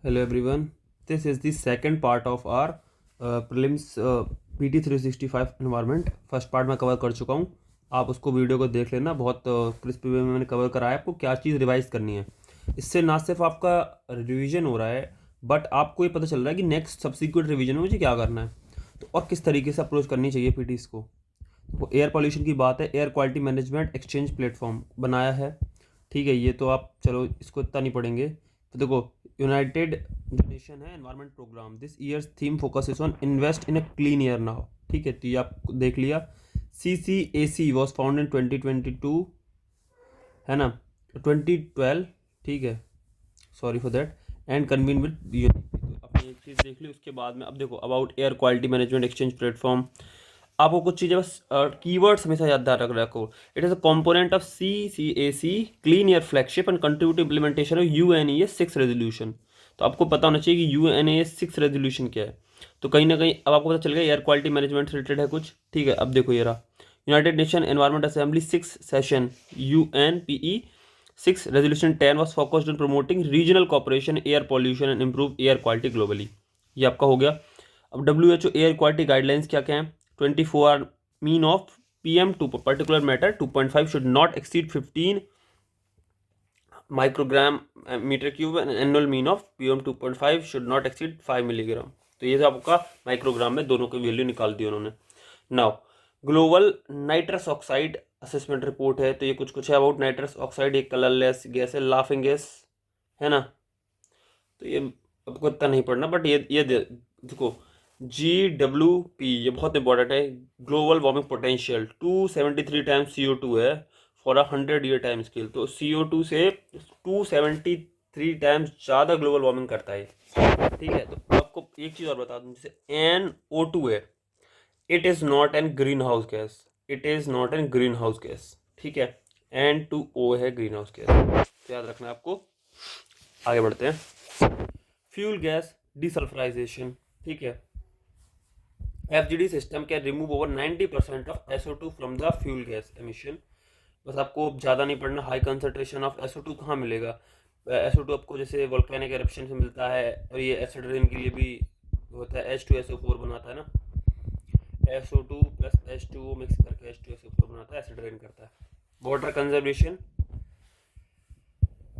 Hello everyone. This is the second part of our prelims PT 365 environment. First part मैं cover कर चुका हूँ, आप उसको वीडियो को देख लेना। बहुत क्रिस्पी वे में मैंने कवर कराया आपको क्या चीज़ रिवाइज करनी है। इससे ना सिर्फ आपका रिवीजन हो रहा है बट आपको ये पता चल रहा है कि नेक्स्ट सब्सिक्वेंट रिवीजन में मुझे क्या करना है तो और किस तरीके से अप्रोच करनी चाहिए पीटीज को। तो एयर पॉल्यूशन की बात है, air quality management exchange platform बनाया है। ठीक है, ये तो आप चलो इसको इतना नहीं पढ़ेंगे। तो देखो, यूनाइटेड जो नेशन है Environment Programme, this year's theme focuses on invest in a clean air now. ठीक है, तो ये आप देख लिया। CCAC वॉज फाउंड इन 2022, है ना, 2012। ठीक है, sorry for that, and convene with UNEP। अपनी एक चीज़ देख ली, उसके बाद में अब देखो about air quality management exchange platform. आपको कुछ चीज़ें बस कीवर्ड्स हमेशा याद रख रखो। It is a component of CCAC clean air flagship and contribute implementation of UNES 6 resolution. तो आपको पता होना चाहिए कि UNES 6 रेजोल्यूशन क्या है। तो कहीं ना कहीं अब आपको पता चल गया एयर क्वालिटी मैनेजमेंट से रिलेटेड है कुछ। ठीक है, अब देखो ये रहा United Nation Environment Assembly 6 session UNPE 6 resolution 10 was focused on promoting regional cooperation air pollution and improve air quality globally. ये आपका हो गया। अब WHO एयर क्वालिटी गाइडलाइंस क्या क्या है। 24 mean of PM to particular matter 2.5 should not exceed 15 microgram meter cube and annual mean of PM 2.5 should not exceed 5 milligram। तो ये आपका माइक्रोग्राम में दोनों की वैल्यू निकाल दी उन्होंने। Now global nitrous oxide assessment report है। तो ये कुछ है अबाउट नाइट्रस ऑक्साइड, एक कलरलेस गैस है, लाफिंग गैस है ना। तो ये आपको इतना नहीं पढ़ना बट ये देखो GWP ये बहुत इंपॉर्टेंट है। Global warming potential 273 times CO2 है फॉर 100 ईयर टाइम स्केल। तो CO2 से 273 टाइम्स ज़्यादा ग्लोबल वार्मिंग करता है। ठीक है, तो आपको एक चीज़ और बता दूँ, जैसे NO2 है, it is not an green house gas, it is not an green house gas. ठीक है, N2O है ग्रीन हाउस गैस, तो याद रखना है आपको। आगे बढ़ते हैं। Fuel gas desulphurisation. ठीक है, FGD system can remove over 90% of SO2 from the fuel gas emission. बस आपको ज़्यादा नहीं पढ़ना, हाई कंसनट्रेशन ऑफ SO2 कहाँ मिलेगा। SO2 आपको जैसे वोल्केनिक एरप्शन से मिलता है, और ये एसिड रेन के लिए भी होता है, H2SO4 बनाता है ना, SO2 प्लस H2O मिक्स करके H2SO4 बनाता है, एसिड रेन करता है। वाटर कंजर्वेशन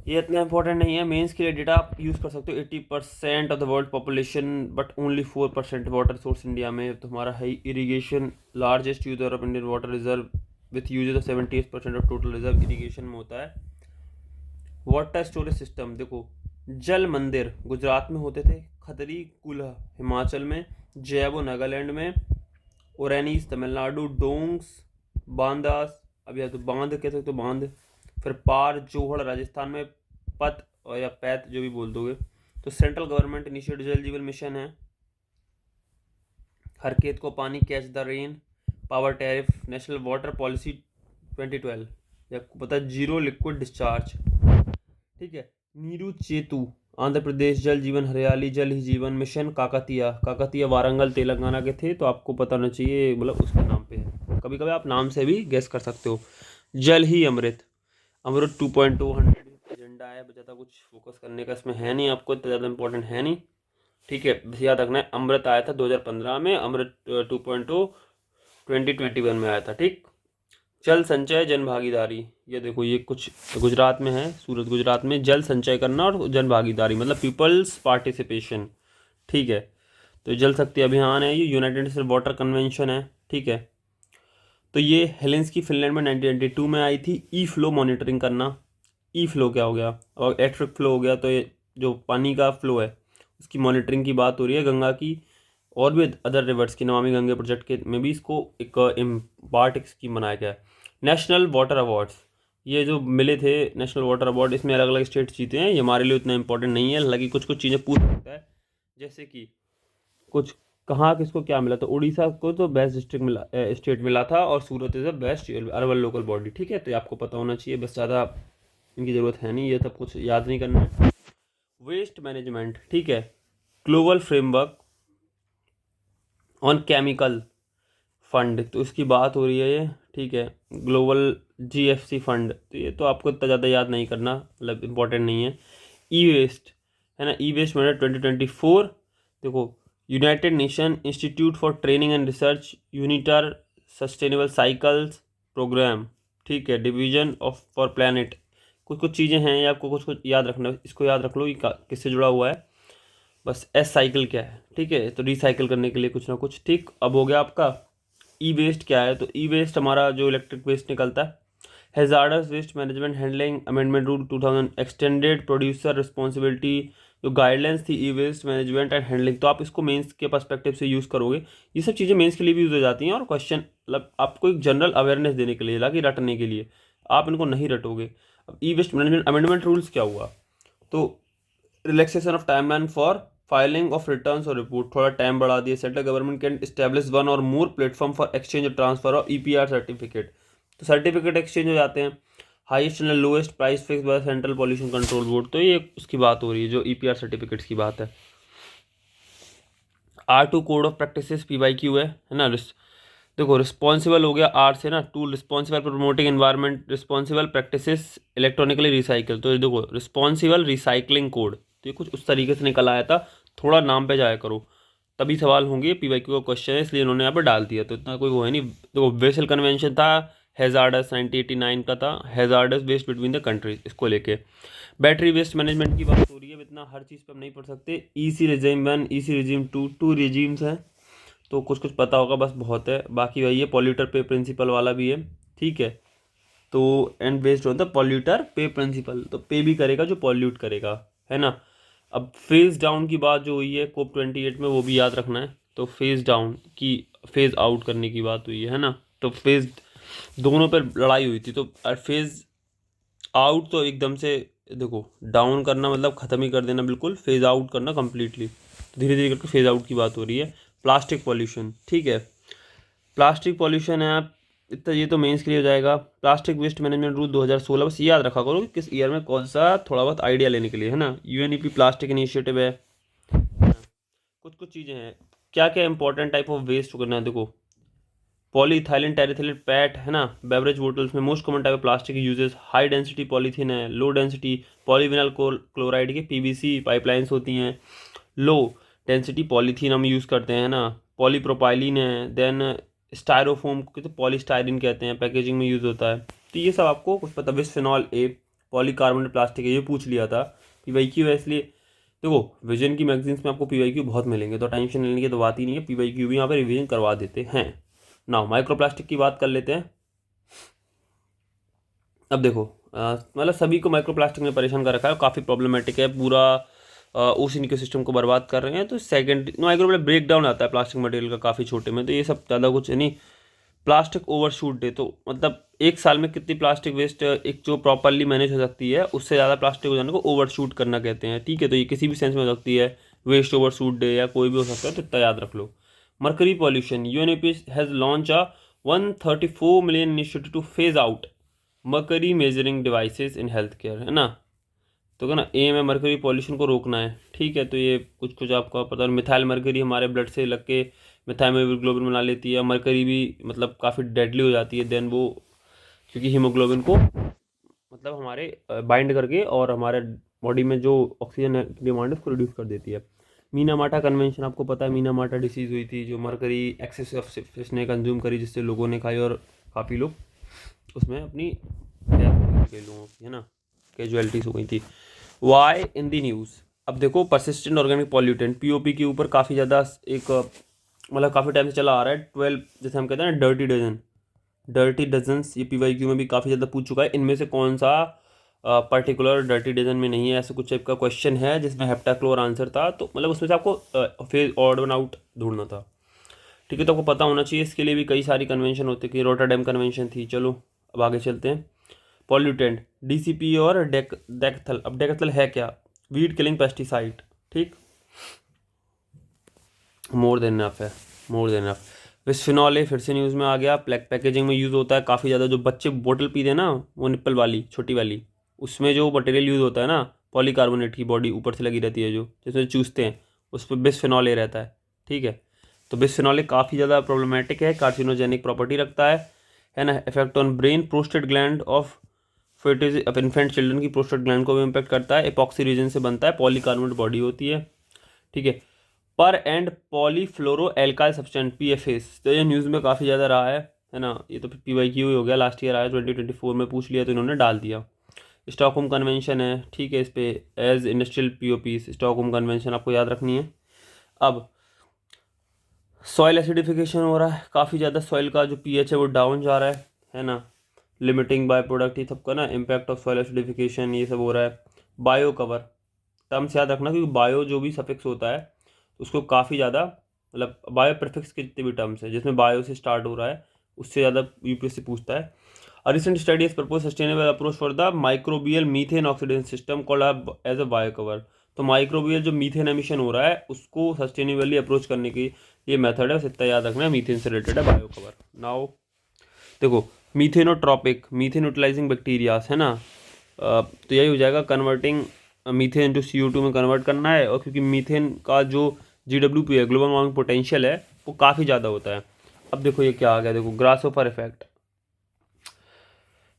ये इतना इंपॉर्टेंट नहीं है, मेंस के लिए डेटा आप यूज़ कर सकते हो। 80% of the world population but only 4% water source India में। तो हमारा है irrigation, largest user of Indian water reserve with uses of 78% of total reserve irrigation में होता है। वाटर स्टोरेज सिस्टम देखो, जल मंदिर गुजरात में होते थे, खतरी कुल्ह हिमाचल में, जैवो नागालैंड में, ओरेनीस तमिलनाडु, डोंग्स बांदास, अब या तो बांध कह सकते हो बांध, फिर पार जोहड़ राजस्थान में, पत और या पैत जो भी बोल दोगे। तो सेंट्रल गवर्नमेंट इनिशिएट जल जीवन मिशन है, हर खेत को पानी, catch the rain, power tariff, national water policy 2012, आपको पता है जीरो लिक्विड डिस्चार्ज। ठीक है, नीरू चेतु आंध्र प्रदेश, जल जीवन हरियाली जल ही जीवन मिशन, काकतिया वारंगल तेलंगाना के थे। तो आपको पता होना चाहिए, मतलब उसके नाम पे है, कभी कभी आप नाम से भी गेस कर सकते हो। जल ही अमृत 2.2 एजेंडा है, ज़्यादा कुछ फोकस करने का इसमें है नहीं, आपको इतना ज़्यादा इंपॉर्टेंट है नहीं। ठीक है, बस याद रखना है अमृत आया था 2015 में, अमृत 2.2 2021 में आया था। ठीक, जल संचय जन भागीदारी, ये देखो ये कुछ गुजरात में है, सूरत गुजरात में, जल संचय करना और जन भागीदारी मतलब पीपल्स पार्टिसिपेशन। ठीक है, तो जल शक्ति अभियान है, ये यूनाइटेड नेशन वाटर कन्वेंशन है। ठीक है, तो ये हेलेंस्की फिनलैंड में 1992 में आई थी। ई फ्लो मॉनिटरिंग करना, ई फ्लो क्या हो गया और इलेक्ट्रिक फ्लो हो गया। तो ये जो पानी का फ्लो है उसकी मॉनिटरिंग की बात हो रही है, गंगा की और भी अदर रिवर्स की, नमामि गंगे प्रोजेक्ट के में भी इसको एक पार्ट एक स्कीम बनाया गया है। नेशनल वाटर अवार्ड्स, ये जो मिले थे नेशनल वाटर अवार्ड, इसमें अलग अलग स्टेट जीते हैं, ये हमारे लिए उतना इंपॉर्टेंट नहीं है, हालांकि कुछ कुछ चीज़ें पूछ सकता है, जैसे कि कुछ कहाँ किसको क्या मिला। तो उड़ीसा को तो बेस्ट डिस्ट्रिक्ट मिला, स्टेट मिला था, और Surat is the best urban local body. ठीक है, तो ये आपको पता होना चाहिए, बस ज़्यादा इनकी ज़रूरत है नहीं, ये सब कुछ याद नहीं करना है। वेस्ट मैनेजमेंट, ठीक है, global framework on chemical fund, तो इसकी बात हो रही है ये। ठीक है, ग्लोबल GFC फंड, तो ये तो आपको इतना ज़्यादा याद नहीं करना, मतलब इम्पोर्टेंट नहीं है। ई वेस्ट है ना। ई वेस्ट मैनेजमेंट 2024, देखो United Nation Institute for Training and Research UNITAR sustainable cycles programme, ठीक है, डिवीजन ऑफ फॉर प्लानट। कुछ कुछ चीज़ें हैं, ये आपको कुछ कुछ याद रखना, इसको याद रख लो ये किससे जुड़ा हुआ है। बस एस साइकिल क्या है, ठीक है, तो रिसाइकिल करने के लिए कुछ ना कुछ। ठीक, अब हो गया आपका ई वेस्ट क्या है, तो ई वेस्ट हमारा जो इलेक्ट्रिक वेस्ट निकलता है। Hazardous waste management handling amendment rule 2000 extended producer responsibility, जो गाइडलाइंस थी E waste management and handling, तो आप इसको मेंस के पर्सपेक्टिव से यूज़ करोगे। ये सब चीज़ें मेंस के लिए भी यूज़ हो जाती हैं, और क्वेश्चन मतलब आपको एक जनरल अवेयरनेस देने के लिए, ताकि रटने के लिए, आप इनको नहीं रटोगे। अब ई वेस्ट मैनेजमेंट अमेंडमेंट रूल्स क्या हुआ, तो relaxation of timeline for filing of returns और रिपोर्ट, थोड़ा टाइम बढ़ा दिया। Central government can establish one और मोर प्लेटफॉर्म फॉर एक्सचेंज और ट्रांसफर ऑफ ईपीआर सर्टिफिकेट, तो सर्टिफिकेट एक्सचेंज हो जाते हैं। Highest and lowest price fix by central pollution control board, तो ये उसकी बात हो रही है जो ईपीआर सर्टिफिकेट्स की बात है। R2 code of practices PYQ है ना। देखो रिस्पॉन्सिबल हो गया आर से ना, to responsible promoting environment responsible practices electronically recycle, तो ये देखो रिस्पॉन्सिबल रिसाइकलिंग कोड, तो ये कुछ उस तरीके से निकल आया था। थोड़ा नाम पे जाया करो, तभी सवाल होंगे, PYQ का क्वेश्चन है इसलिए इन्होंने यहाँ पे डाल दिया, तो इतना कोई वो है नहीं। देखो वेसल कन्वेंशन था हैजार्डस 1989 का था, hazardous waste between the countries, इसको लेके। बैटरी वेस्ट मैनेजमेंट की बात हो रही है, इतना हर चीज़ पर हम नहीं पढ़ सकते। EC regime 1, EC regime 2, 2 regimes हैं, तो कुछ कुछ पता होगा, बस बहुत है। बाकी वही है, पॉल्यूटर पे प्रिंसिपल वाला भी है, ठीक है। तो and based on the polluter पे प्रिंसिपल, तो पे भी करेगा जो पॉल्यूट करेगा, है ना। अब फेज डाउन की बात जो हुई है COP28 में, वो भी याद रखना है। तो फेज डाउन की फेज आउट करने की बात हुई है ना। तो फेज दोनों पर लड़ाई हुई थी, तो फेज आउट तो एकदम से देखो डाउन करना मतलब ख़त्म ही कर देना बिल्कुल, फेज आउट करना कम्प्लीटली, तो धीरे धीरे करके फेज आउट की बात हो रही है। प्लास्टिक पॉल्यूशन, ठीक है, प्लास्टिक पॉल्यूशन है आप इतना, ये तो मेंस के लिए हो जाएगा। प्लास्टिक वेस्ट मैनेजमेंट रूल 2016, बस ये याद रखा करो कि किस ईयर में कौन सा, थोड़ा बहुत आइडिया लेने के लिए, है ना। UNEP प्लास्टिक इनिशिएटिव है। कुछ कुछ चीज़ें हैं, क्या क्या इंपॉर्टेंट टाइप ऑफ वेस्ट करना है, देखो पॉलीइथाइलिन टेरिथिलिन पैट, है ना। बेवरेज बोटल्स में most common type of plastic uses, high density polythene है, लो डेंसिटी पॉलीविनाइल क्लोराइड की PVC पाइपलाइंस होती हैं, लो डेंसिटी पॉलीथीन हम यूज़ करते हैं ना। पॉलीप्रोपाइलिन है, देन स्टायरोफोम को तो पॉलीस्टायरिन कहते हैं, पैकेजिंग में यूज़ होता है। तो ये सब आपको कुछ पता। बिस्फेनॉल A पॉलीकार्बोनेट प्लास्टिक है, ये पूछ लिया था PYQ है, इसलिए देखो विजन की मैगजीन्स में आपको PYQ बहुत मिलेंगे, तो टेंशन लेने की तो बात ही नहीं है, PYQ भी यहाँ पे रिविजन करवा देते हैं। ना माइक्रोप्लास्टिक की बात कर लेते हैं। अब देखो मतलब सभी को माइक्रोप्लास्टिक ने परेशान कर रखा है, काफ़ी प्रॉब्लमेटिक है, पूरा ओशन इकोसिस्टम को बर्बाद कर रहे हैं। तो सेकंड माइक्रोप्लास्टिक ब्रेक डाउन आता है प्लास्टिक मटेरियल का काफ़ी छोटे में, तो ये सब ज़्यादा कुछ नहीं। प्लास्टिक ओवरशूट डे, तो मतलब एक साल में कितनी प्लास्टिक वेस्ट एक जो प्रॉपरली मैनेज हो सकती है, उससे ज़्यादा प्लास्टिक हो जाने को ओवरशूट करना कहते हैं, ठीक है। तो ये किसी भी सेंस में हो सकती है, वेस्ट ओवरशूट डे या कोई भी हो सकता है, तो इतना याद रख लो। Mercury pollution, UNEP has launch a 134 million initiative to phase out mercury measuring devices in health care, है ना। तो क्या ना, एम है मर्करी पॉल्यूशन को रोकना है, ठीक है। तो ये कुछ कुछ आपको पता है। मिथाइल मर्करी हमारे ब्लड से लग के मिथाइल हीमोग्लोबिन बना लेती है, मर्करी भी मतलब काफ़ी डेडली हो जाती है, देन वो क्योंकि हीमोग्लोबिन को मतलब हमारे बाइंड करके और हमारे बॉडी में जो ऑक्सीजन डिमांड है उसको रिड्यूस कर देती है। मीनामाटा कन्वेंशन आपको पता है, मीनामाटा डिसीज़ हुई थी, जो मरकरी एक्सेस ऑफ फिश ने कंज्यूम करी, जिससे लोगों ने खाई और काफ़ी लोग उसमें अपनी डेथ हो गई, कई लोगों की, है ना, कैजुअलिटीज हो गई थी। वाई इन दी न्यूज़, अब देखो परसिस्टेंट ऑर्गेनिक पॉल्यूटेंट POP के ऊपर काफ़ी ज़्यादा एक मतलब काफ़ी टाइम से चला आ रहा है। 12 जैसे हम कहते हैं ना डर्टी डजन्स, ये PYQ में भी काफ़ी ज़्यादा पूछ चुका है। इनमें से कौन सा पर्टिकुलर डर्टी डजन में नहीं है, ऐसा कुछ टाइप का क्वेश्चन है जिसमें हेप्टाक्लोर आंसर था, तो मतलब उसमें से आपको फेज ऑड वन आउट ढूंढना था, ठीक है। तो आपको पता होना चाहिए, इसके लिए भी कई सारी कन्वेंशन होती है, रोटरडैम कन्वेंशन थी। चलो अब आगे चलते हैं। पॉल्यूटेंट DCP और डेकथल, अब डेकथल है क्या, वीड किलिंग पेस्टिसाइड, ठीक, मोर देन इनफ है, more than enough. Bisphenol A फिर से न्यूज़ में आ गया, पैकेजिंग में यूज़ होता है काफ़ी ज़्यादा, जो बच्चे बोतल पीते हैं ना, वो निप्पल वाली छोटी वाली, उसमें जो मटेरियल यूज़ होता है ना, पॉलीकार्बोनेट की बॉडी ऊपर से लगी रहती है जो जिसमें चूसते हैं, उस पर बिस्फेनॉल ए रहता है, ठीक है। तो बिस्फेनॉल ए काफ़ी ज़्यादा प्रॉब्लमेटिक है, कार्सिनोजेनिक प्रॉपर्टी रखता है ना। Effect on brain, prostate gland of foetus of infant children की प्रोस्टेट ग्लैंड को भी इम्पैक्ट करता है। एपॉक्सी रीजन से बनता है, पॉलीकार्बोनेट बॉडी होती है, ठीक है। पर एंड पॉलीफ्लोरो एल्काइल सब्सटेंस PFAS, तो ये न्यूज़ में काफ़ी ज़्यादा रहा है ना। ये तो PYQ ही हो गया, लास्ट ईयर आया 2024 में पूछ लिया तो इन्होंने डाल दिया। स्टॉकहोम कन्वेंशन है, ठीक है, इस पे as industrial POPs Stockholm convention आपको याद रखनी है। अब सॉइल एसिडिफिकेशन हो रहा है काफ़ी ज़्यादा, सॉइल का जो pH है वो डाउन जा रहा है ना। लिमिटिंग बाय प्रोडक्ट, ये सबका ना इम्पैक्ट ऑफ सॉइल एसिडिफिकेशन ये सब हो रहा है। बायो कवर टर्म्स याद रखना, क्योंकि बायो जो भी सफिक्स होता है उसको काफ़ी ज़्यादा, मतलब बायो प्रीफिक्स के जितने भी टर्म्स हैं जिसमें बायो से स्टार्ट हो रहा है उससे ज़्यादा UPSC पूछता है। A recent study has proposed sustainable approach for the microbial methane oxidation system called as a biocover। तो माइक्रोबियल जो मीथेन एमिशन हो रहा है उसको सस्टेनेबली अप्रोच करने की ये मेथड है, बस इतना याद रखना है, मीथेन से रिलेटेड है बायोकवर। नाउ देखो मीथेनोट्रॉपिक मीथेन यूटिलाइजिंग बैक्टीरियाज है ना, तो यही हो जाएगा कन्वर्टिंग मीथेन जो CO2 में कन्वर्ट करना है। और क्योंकि मीथेन का जो GWP है, ग्लोबल वार्मिंग पोटेंशियल है, वो काफ़ी ज़्यादा होता है। अब देखो ये क्या आ गया, देखो ग्रासहोफर इफेक्ट,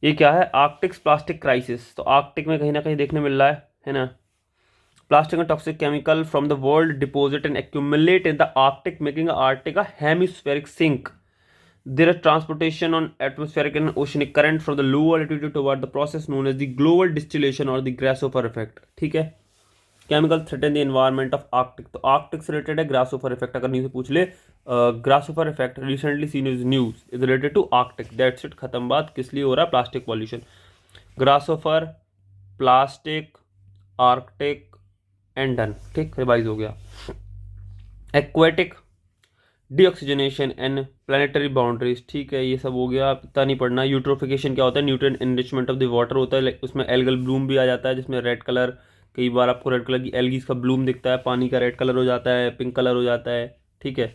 ये क्या है, आर्कटिक्स प्लास्टिक क्राइसिस। तो आर्कटिक में कहीं ना कहीं देखने मिल रहा है ना, plastic and toxic chemical from the world deposit and accumulate in the Arctic making Arctic a hemispheric sink. There is transportation on atmospheric and oceanic current from the lower altitude toward the process known as the global distillation or the grasshopper effect, ठीक है। Chemical threaten the environment of Arctic, तो Arctic से related है grasshopper effect. अगर news पूछ ले grasshopper effect recently seen is news is related to Arctic, that's it, खत्म बात। किस लिए हो रहा है, plastic pollution. Grasshopper, plastic, Arctic and done, ठीक, रिवाइज हो गया। Aquatic, deoxygenation and planetary boundaries, ठीक है, ये सब हो गया, इतना नहीं पढ़ना। यूट्रोफिकेशन क्या होता है, nutrient enrichment of the water होता है, उसमें एल्गल ब्लूम भी आ जाता है जिसमें रेड कलर, कई बार आपको रेड कलर की एल्गीज का ब्लूम दिखता है, पानी का रेड कलर हो जाता है, पिंक कलर हो जाता है, ठीक है।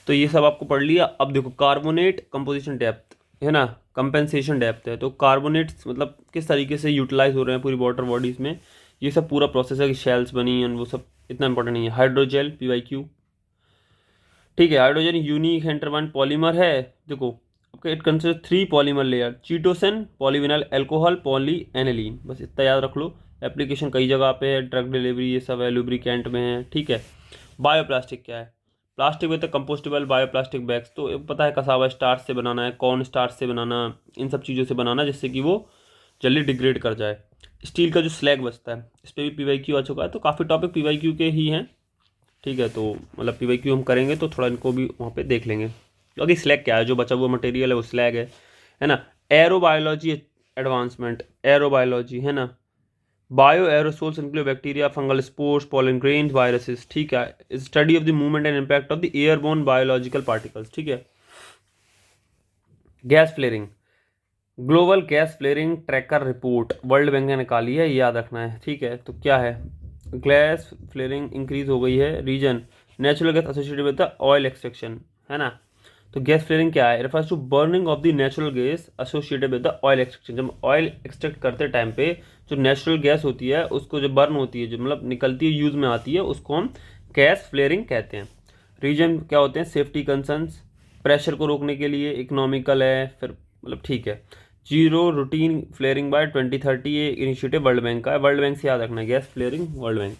तो ये सब आपको पढ़ लिया। अब देखो कार्बोनेट कंपोजिशन डेप्थ है ना, कंपेंसेशन डेप्थ है, तो कार्बोनेट्स मतलब किस तरीके से यूटिलाइज हो रहे हैं पूरी वाटर बॉडीज में, ये सब पूरा प्रोसेस है कि शेल्स बनी एंड वो सब इतना इंपॉर्टेंट नहीं है। हाइड्रोजेल PYQ, ठीक है। हाइड्रोजन यूनिक इंटरवन पॉलीमर है, देखो आपका it consist 3 polymer layer, chitosan, polyvinyl alcohol, polyaniline, बस इतना याद रख लो। एप्लीकेशन कई जगह पे है, ड्रग डिलीवरी ये सब है, लुब्रिकेंट में है, ठीक है। बायोप्लास्टिक क्या है, plastic with compostable bioplastic bags, तो पता है कसावा स्टार्च से बनाना है, कॉर्न स्टार्च से बनाना, इन सब चीज़ों से बनाना जिससे कि वो जल्दी डिग्रेड कर जाए। स्टील का जो स्लैग बचता है इस पर भी PYQ आ चुका है, तो काफ़ी टॉपिक PYQ के ही हैं, ठीक है। तो मतलब PYQ हम करेंगे तो थोड़ा इनको भी वहाँ पे देख लेंगे। क्योंकि स्लैग क्या है, जो बचा हुआ मटेरियल है वो स्लैग है ना। एरोबायोलॉजी एडवांसमेंट, एरोबायोलॉजी है ना, bio aerosols include bacteria, fungal spores, pollen grains, viruses, ठीक है। Study of the movement and impact of the airborne biological particles, ठीक है। Gas flaring, global gas flaring tracker report world bank ने निकाली है, ये याद रखना है, ठीक है। तो क्या है, गैस फ्लेयरिंग इंक्रीज हो गई है, reason natural gas associated with the oil extraction, है ना। तो गैस फ्लेयरिंग क्या है, refers to burning of the natural gas associated with the oil extraction. जब ऑयल एक्सट्रैक्ट करते टाइम पे जो नेचुरल गैस होती है उसको जो बर्न होती है, जो मतलब निकलती है, यूज में आती है, उसको हम गैस फ्लेयरिंग कहते हैं। रीजन क्या होते हैं, सेफ्टी कंसर्न्स, प्रेशर को रोकने के लिए, इकोनॉमिकल है, फिर मतलब ठीक है। जीरो रूटीन फ्लेयरिंग बाय 2030, ये इनिशिएटिव वर्ल्ड बैंक का है, वर्ल्ड बैंक से याद रखना है, gas flaring World Bank.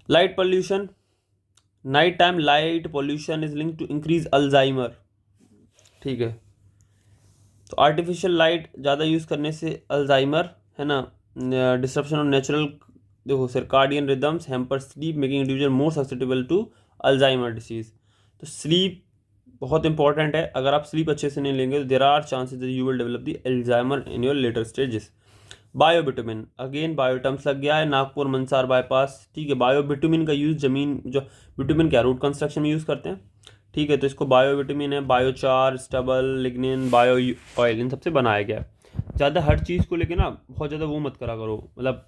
Light pollution, night time light pollution is link to increase Alzheimer, ठीक है। तो आर्टिफिशियल लाइट ज़्यादा यूज़ करने से अल्जाइमर, है ना। डिस्ट्रप्शन ऑफ नेचुरल, देखो circadian rhythms hamper sleep making individual more susceptible to Alzheimer disease. तो स्लीप बहुत इंपॉर्टेंट है, अगर आप स्लीप अच्छे से नहीं लेंगे तो there are chances you will develop the Alzheimer in your later stages. Biobitumen, again bio terms लग गया है, नागपुर मंसार बाईपास, ठीक है। बायोबिटुमिन का यूज़ जमीन, जो बिटुमिन क्या रोड कंस्ट्रक्शन में यूज़ करते हैं, ठीक है। तो इसको बायोविटामिन है, biochar, stubble, lignin, bio oil, इन सबसे बनाया गया है। ज़्यादा हर चीज़ को लेके ना बहुत ज़्यादा वो मत करा करो, मतलब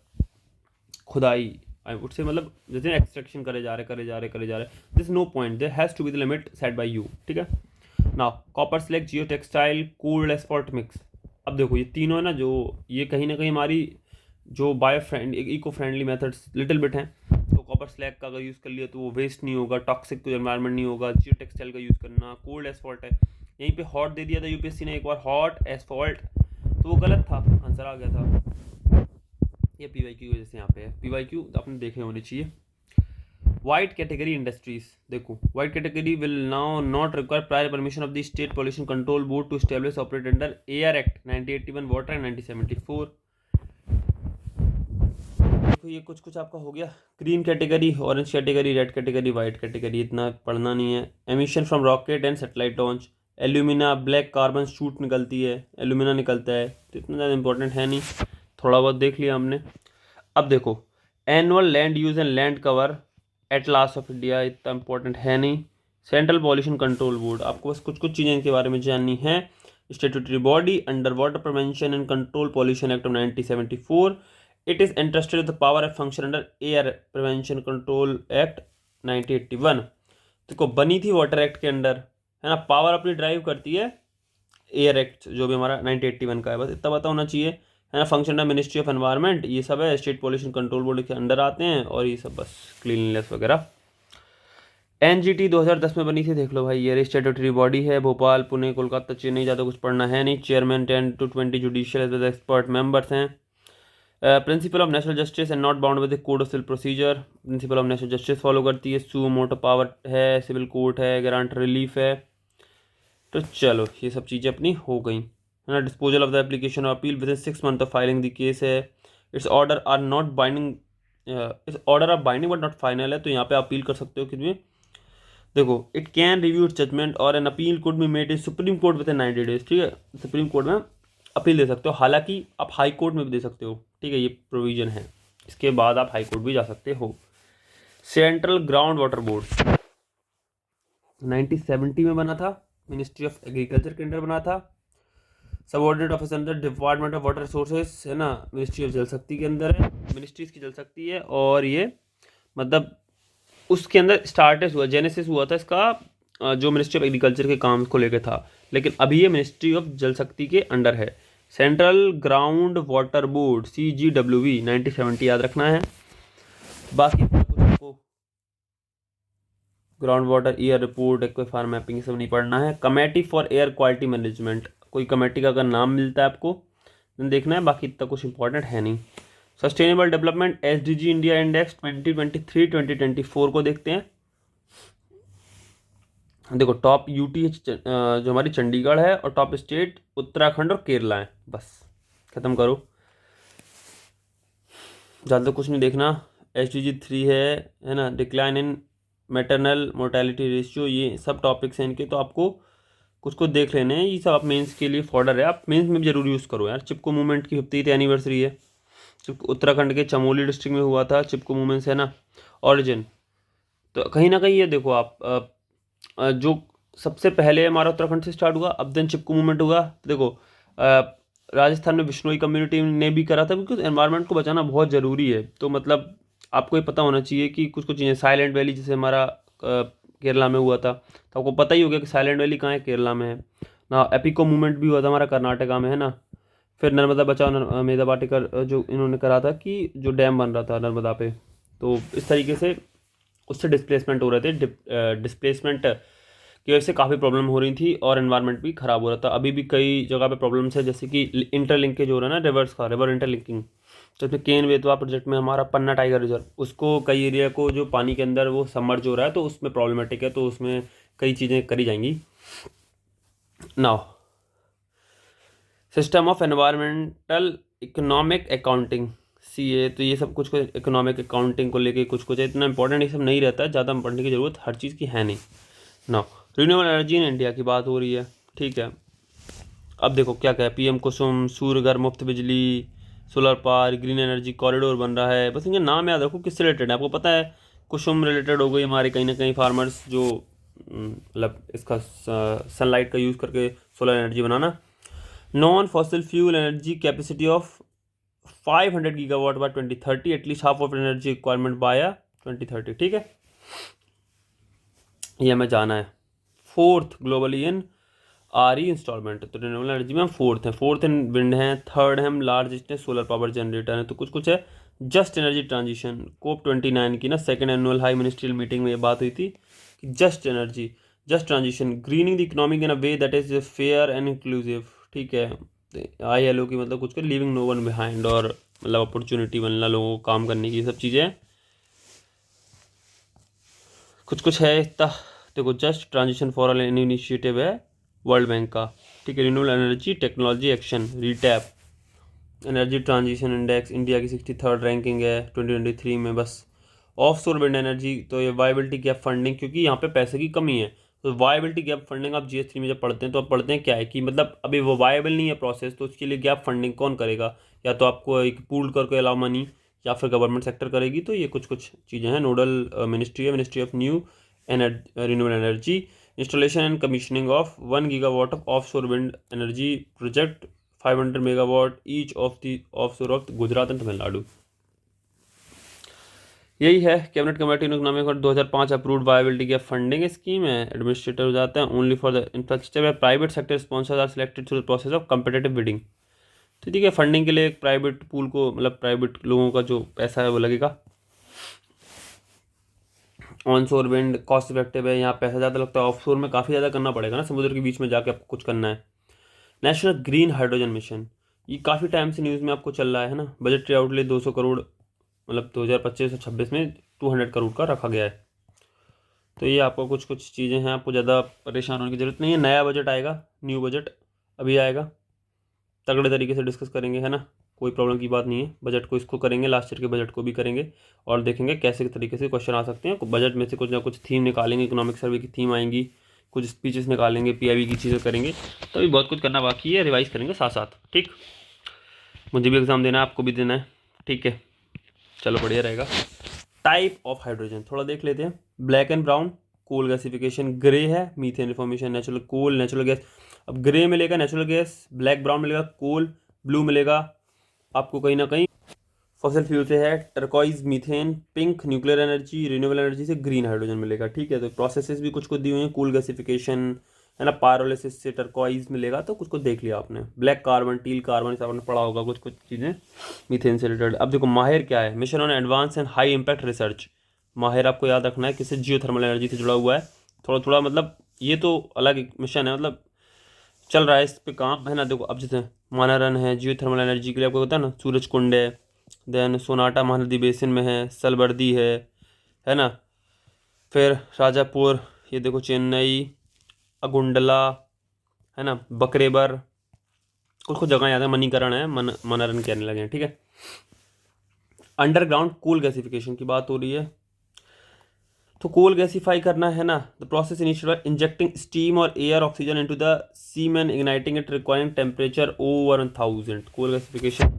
खुदाई उससे, मतलब जैसे एक्सट्रैक्शन करे जा रहे, this no point, there has to be the limit set by you, ठीक है। Now copper slag, geotextile, cooled asphalt mix. अब देखो ये तीनों है ना, जो ये कहीं ना कहीं हमारी जो bio friend eco friendly methods little bit हैं। तो कॉपर स्लैग का अगर यूज़ कर लिया तो वो वेस्ट नहीं होगा, टॉक्सिक तो एनवायरनमेंट नहीं होगा। जियो टेक्सटाइल का यूज़ करना, कोल्ड एस्फॉल्ट है, यहीं पे हॉट दे दिया था UPSC ने एक बार, हॉट एस्फॉल्ट तो वो गलत था, आंसर आ गया था। ये PYQ की वजह से यहाँ पे है। PYQ आपने देखे होने चाहिए। वाइट कैटेगरी इंडस्ट्रीज, देखो white category will now not require prior permission of the state pollution control board to establish operate under air act 1981, water act 1974। देखो ये कुछ कुछ आपका हो गया। Green category, orange category, red category, white category, इतना पढ़ना नहीं है। Emission from rocket and satellite launch, alumina black carbon soot निकलती है, एल्यूमिना निकलता है, तो इतना ज़्यादा इंपॉर्टेंट है नहीं, थोड़ा बहुत देख लिया हमने। अब देखो annual land use and land cover atlas of India, इतना इंपॉर्टेंट है नहीं। सेंट्रल पॉल्यूशन कंट्रोल बोर्ड, आपको बस कुछ कुछ चीज़ें इनके बारे में जाननी है। Statutory body under water prevention and control pollution act of 1974, it is interested with the power and function under air prevention control act 1981। देखो बनी थी वाटर एक्ट के अंडर, है ना, पावर अपनी ड्राइव करती है एयर एक्ट जो भी हमारा 1981 का है, बस इतना पता होना चाहिए, है ना। फंक्शन है मिनिस्ट्री ऑफ एनवायरनमेंट, ये सब है, स्टेट पॉल्यूशन कंट्रोल बोर्ड के अंडर आते हैं, और ये सब बस क्लीनलीनेस वगैरह। NGT 2010 में बनी थी, देख लो भाई, ये स्टेट्यूटरी बॉडी है, भोपाल, पुणे, कोलकाता, चेन्नई, ज़्यादा कुछ पढ़ना है नहीं। Chairman 10 to 20 judicial as well as expert members हैं। Principle of national justice and not bound with the code of civil procedure, principle of national justice follow करती है। सू मोटो पावर है, सिविल कोर्ट है, grant relief है। तो चलो ये सब चीज़ें अपनी हो गई, है ना। Disposal of the application of appeal within 6 months of filing the case है। Its order are not binding, its order are binding but not final है, तो यहाँ पे अपील कर सकते हो कितने। देखो it can review its judgement और an appeal could be made in Supreme Court within 90 days, ठीक है। सुप्रीम कोर्ट में अपील दे सकते हो, हालांकि आप हाई कोर्ट में भी दे सकते हो, ठीक है, ये प्रोविजन है। इसके बाद आप हाई कोर्ट भी जा सकते हो। सेंट्रल ग्राउंड वाटर बोर्ड 1970 में बना था, मिनिस्ट्री ऑफ एग्रीकल्चर के अंडर बना था। Subordinate office under department of water resources, है ना, मिनिस्ट्री ऑफ जल शक्ति के अंदर है, मिनिस्ट्रीज की जल शक्ति है। और ये मतलब उसके अंदर स्टार्टेस हुआ, जेनेसिस हुआ था इसका जो मिनिस्ट्री ऑफ एग्रीकल्चर के काम को लेकर था, लेकिन अभी ये मिनिस्ट्री ऑफ जल शक्ति के अंडर है। Central ground water board CGWB 1970 याद रखना है। बाकी कुछ आपको ground water year report, aquifer mapping सब नहीं पढ़ना है। Committee for air quality management, कोई कमेटी का अगर नाम मिलता है आपको देखना है, बाकी इतना कुछ इंपॉर्टेंट है नहीं। Sustainable development SDG India index 2023-2024 को देखते हैं। देखो टॉप UT जो हमारी चंडीगढ़ है, और टॉप स्टेट उत्तराखंड और केरला है, बस खत्म करो, ज़्यादा कुछ नहीं देखना। SDG 3 है ना, decline in maternal mortality ratio, ये सब टॉपिक्स हैं इनके, तो आपको कुछ कुछ देख लेने हैं, ये सब आप मेंस के लिए फॉर्डर है, आप मेंस में भी जरूर यूज़ करो यार। चिपको मूवमेंट की 50th एनिवर्सरी है, उत्तराखंड के चमोली डिस्ट्रिक्ट में हुआ था चिपको मूवमेंट्स, है ना, ऑरिजिन। तो कहीं ना कहीं ये देखो आप जो सबसे पहले हमारा उत्तराखंड से स्टार्ट हुआ, अब देन चिपको मूवमेंट हुआ। देखो राजस्थान में बिश्नोई कम्युनिटी ने भी करा था, क्योंकि एनवायरनमेंट को बचाना बहुत ज़रूरी है। तो मतलब आपको ये पता होना चाहिए कि कुछ कुछ चीज़ें, साइलेंट वैली जैसे हमारा केरला में हुआ था, तो आपको पता ही हो गया कि साइलेंट वैली कहाँ है, केरला में है ना। एपिको मूवमेंट भी हुआ था हमारा कर्नाटका में, है ना। फिर नर्मदा बचाओ मेधा पाटेकर जो इन्होंने करा था, कि जो डैम बन रहा था नर्मदा पे, तो इस तरीके से उससे डिस्प्लेसमेंट हो रहे थे, डिस्प्लेसमेंट की वजह से काफ़ी प्रॉब्लम हो रही थी, और एनवायरनमेंट भी ख़राब हो रहा था। अभी भी कई जगह पे प्रॉब्लम्स है, जैसे कि इंटरलिंकेज हो रहा है ना, रिवर्स का, रिवर इंटरलिंकिंग। तो इसमें केन बेतवा प्रोजेक्ट में हमारा पन्ना टाइगर रिजर्व, उसको कई एरिया को जो पानी के अंदर वो सबमर्ज हो रहा है, तो उसमें प्रॉब्लमेटिक है, तो उसमें कई चीज़ें करी जाएंगी। Now system of environmental economic accounting CA, तो ये सब कुछ कुछ इकोनॉमिक अकाउंटिंग को लेके कुछ कुछ है, इतना इंपॉर्टेंट ये सब नहीं रहता है, ज़्यादा पढ़ने की ज़रूरत हर चीज़ की है नहीं। Now renewable energy in India की बात हो रही है, ठीक है। अब देखो क्या क्या है, PM कुसुम, सूर्य घर मुफ्त बिजली, solar park, green energy corridor बन रहा है, बस इनके नाम याद रखो किससे रिलेटेड है। आपको पता है कुसुम रिलेटेड हो गई हमारे कहीं ना कहीं फार्मर्स जो मतलब इसका सनलाइट का यूज़ करके सोलर एनर्जी बनाना। Non fossil fuel energy capacity of 500 gigawatt by 2030, at least half of energy requirement by 2030, ठीक है, ये हमें जाना है। 4th globally in RE installment, तो रिन्यूएबल एनर्जी में हम 4th हैं, 4th इन विंड हैं, 3rd है हम लार्जेस्ट है सोलर पावर जनरेटर है। तो कुछ कुछ है। जस्ट एनर्जी ट्रांजिशन, COP29 की ना 2nd annual high ministerial meeting में ये बात हुई थी कि just energy, just transition, grinning the economic in a way that is fair and inclusive, ठीक है। ILO की मतलब कुछ कर लीविंग नो वन बिहाइंड, और मतलब अपॉर्चुनिटी बनना लोगों को काम करने की, सब चीज़ें कुछ है इतना। देखो just transition for all initiative है वर्ल्ड बैंक का, ठीक है। Renewable energy technology action RETAP, energy transition index India की 63rd रैंकिंग है 2023 में बस। ऑफ शोर विंड एनर्जी, तो ये वायबिलिटी गैप फंडिंग, क्योंकि यहाँ पे पैसे की कमी है, तो वायबिलिटी गैप फंडिंग आप GS3 में जब पढ़ते हैं तो आप पढ़ते हैं क्या है कि मतलब अभी वो वायबल नहीं है प्रोसेस, तो उसके लिए गैप फंडिंग कौन करेगा, या तो आपको एक पूल करके अलाउ मनी, या फिर गवर्नमेंट सेक्टर करेगी। तो ये कुछ चीज़ें हैं। नोडल मिनिस्ट्री है ministry of new renewable energy, installation and commissioning of 1 GW offshore wind energy project 500 megawatt each of the offshore of Gujarat and Tamil Nadu. यही है। कैबिनेट कमेटी इकोनॉमिक और 2005 approved viability gap funding scheme है। Administrator हो जाता है only for the infrastructure, private sector sponsors are selected through the process of competitive bidding. तो ठीक है, फंडिंग के लिए एक प्राइवेट पूल को, मतलब प्राइवेट लोगों का जो पैसा है वो लगेगा। ऑन शोर विंड कॉस्ट इफेक्टिव है, यहाँ पैसा ज़्यादा लगता है। ऑफ शोर में काफ़ी ज़्यादा करना पड़ेगा ना, समुद्र के बीच में जाके आपको कुछ करना है। नेशनल ग्रीन हाइड्रोजन मिशन, ये काफ़ी टाइम से न्यूज़ में आपको चल रहा है ना। बजटरी आउटले 200 करोड़, मतलब 2025 से 26 में 200 करोड़ का रखा गया है। तो ये आपको कुछ चीज़ें हैं, आपको ज़्यादा परेशान होने की ज़रूरत नहीं है। नया बजट आएगा, न्यू बजट अभी आएगा, तगड़े तरीके से डिस्कस करेंगे, है ना। कोई प्रॉब्लम की बात नहीं है। बजट को इसको करेंगे, लास्ट ईयर के बजट को भी करेंगे, और देखेंगे कैसे तरीके से क्वेश्चन आ सकते हैं। बजट में से कुछ ना कुछ थीम निकालेंगे, इकोनॉमिक सर्वे की थीम आएंगी, कुछ स्पीचेस निकालेंगे, PIB की चीज़ें करेंगे। तो अभी बहुत कुछ करना बाकी है, रिवाइज करेंगे साथ साथ, ठीक। मुझे भी एग्ज़ाम देना है, आपको भी देना है, ठीक है। चलो बढ़िया रहेगा। टाइप ऑफ हाइड्रोजन थोड़ा देख लेते हैं। Black and brown coal gasification, grey है methane reformation, natural coal natural gas. अब ग्रे मिलेगा नेचुरल गैस, ब्लैक ब्राउन मिलेगा कोल, ब्लू मिलेगा आपको कहीं ना कहीं फॉसिल फ्यूल से है, turquoise methane, pink nuclear energy, renewable energy से ग्रीन हाइड्रोजन मिलेगा, ठीक है। तो प्रोसेसेस भी कुछ दी हुई हैं, कूल गैसिफिकेशन है ना, पायरोलिसिस से टर्कॉइज मिलेगा, तो कुछ देख लिया आपने। ब्लैक कार्बन, टील कार्बन, इस आपने पढ़ा होगा कुछ चीज़ें मीथेन से रिलेटेड। अब देखो माहिर क्या है, mission on advance and high impact research. माहिर आपको याद रखना है किससे, जियो थर्मल एनर्जी से जुड़ा हुआ है। थोड़ा थोड़ा मतलब ये तो अलग एक मिशन है, मतलब चल रहा है इस पे काम, है ना। देखो अब जैसे मानारन है जियो थर्मल एनर्जी के लिए, आपको पता है ना, सूरज कुंड है, देन सोनाटा महानदी बेसिन में है, सलबर्दी है ना। फिर राजापुर, ये देखो चेन्नई, अगुंडला, है ना, बकरेबर, कुछ जगह याद है, मणिकरण है, मनरन कहने लगे हैं, ठीक है। अंडरग्राउंड कोल गैसिफिकेशन की बात हो रही है। तो कोल गैसीफाई करना है ना, the process initial by injecting steam और air oxygen into the seam, igniting it requiring temperature over 1000। Coal gasification,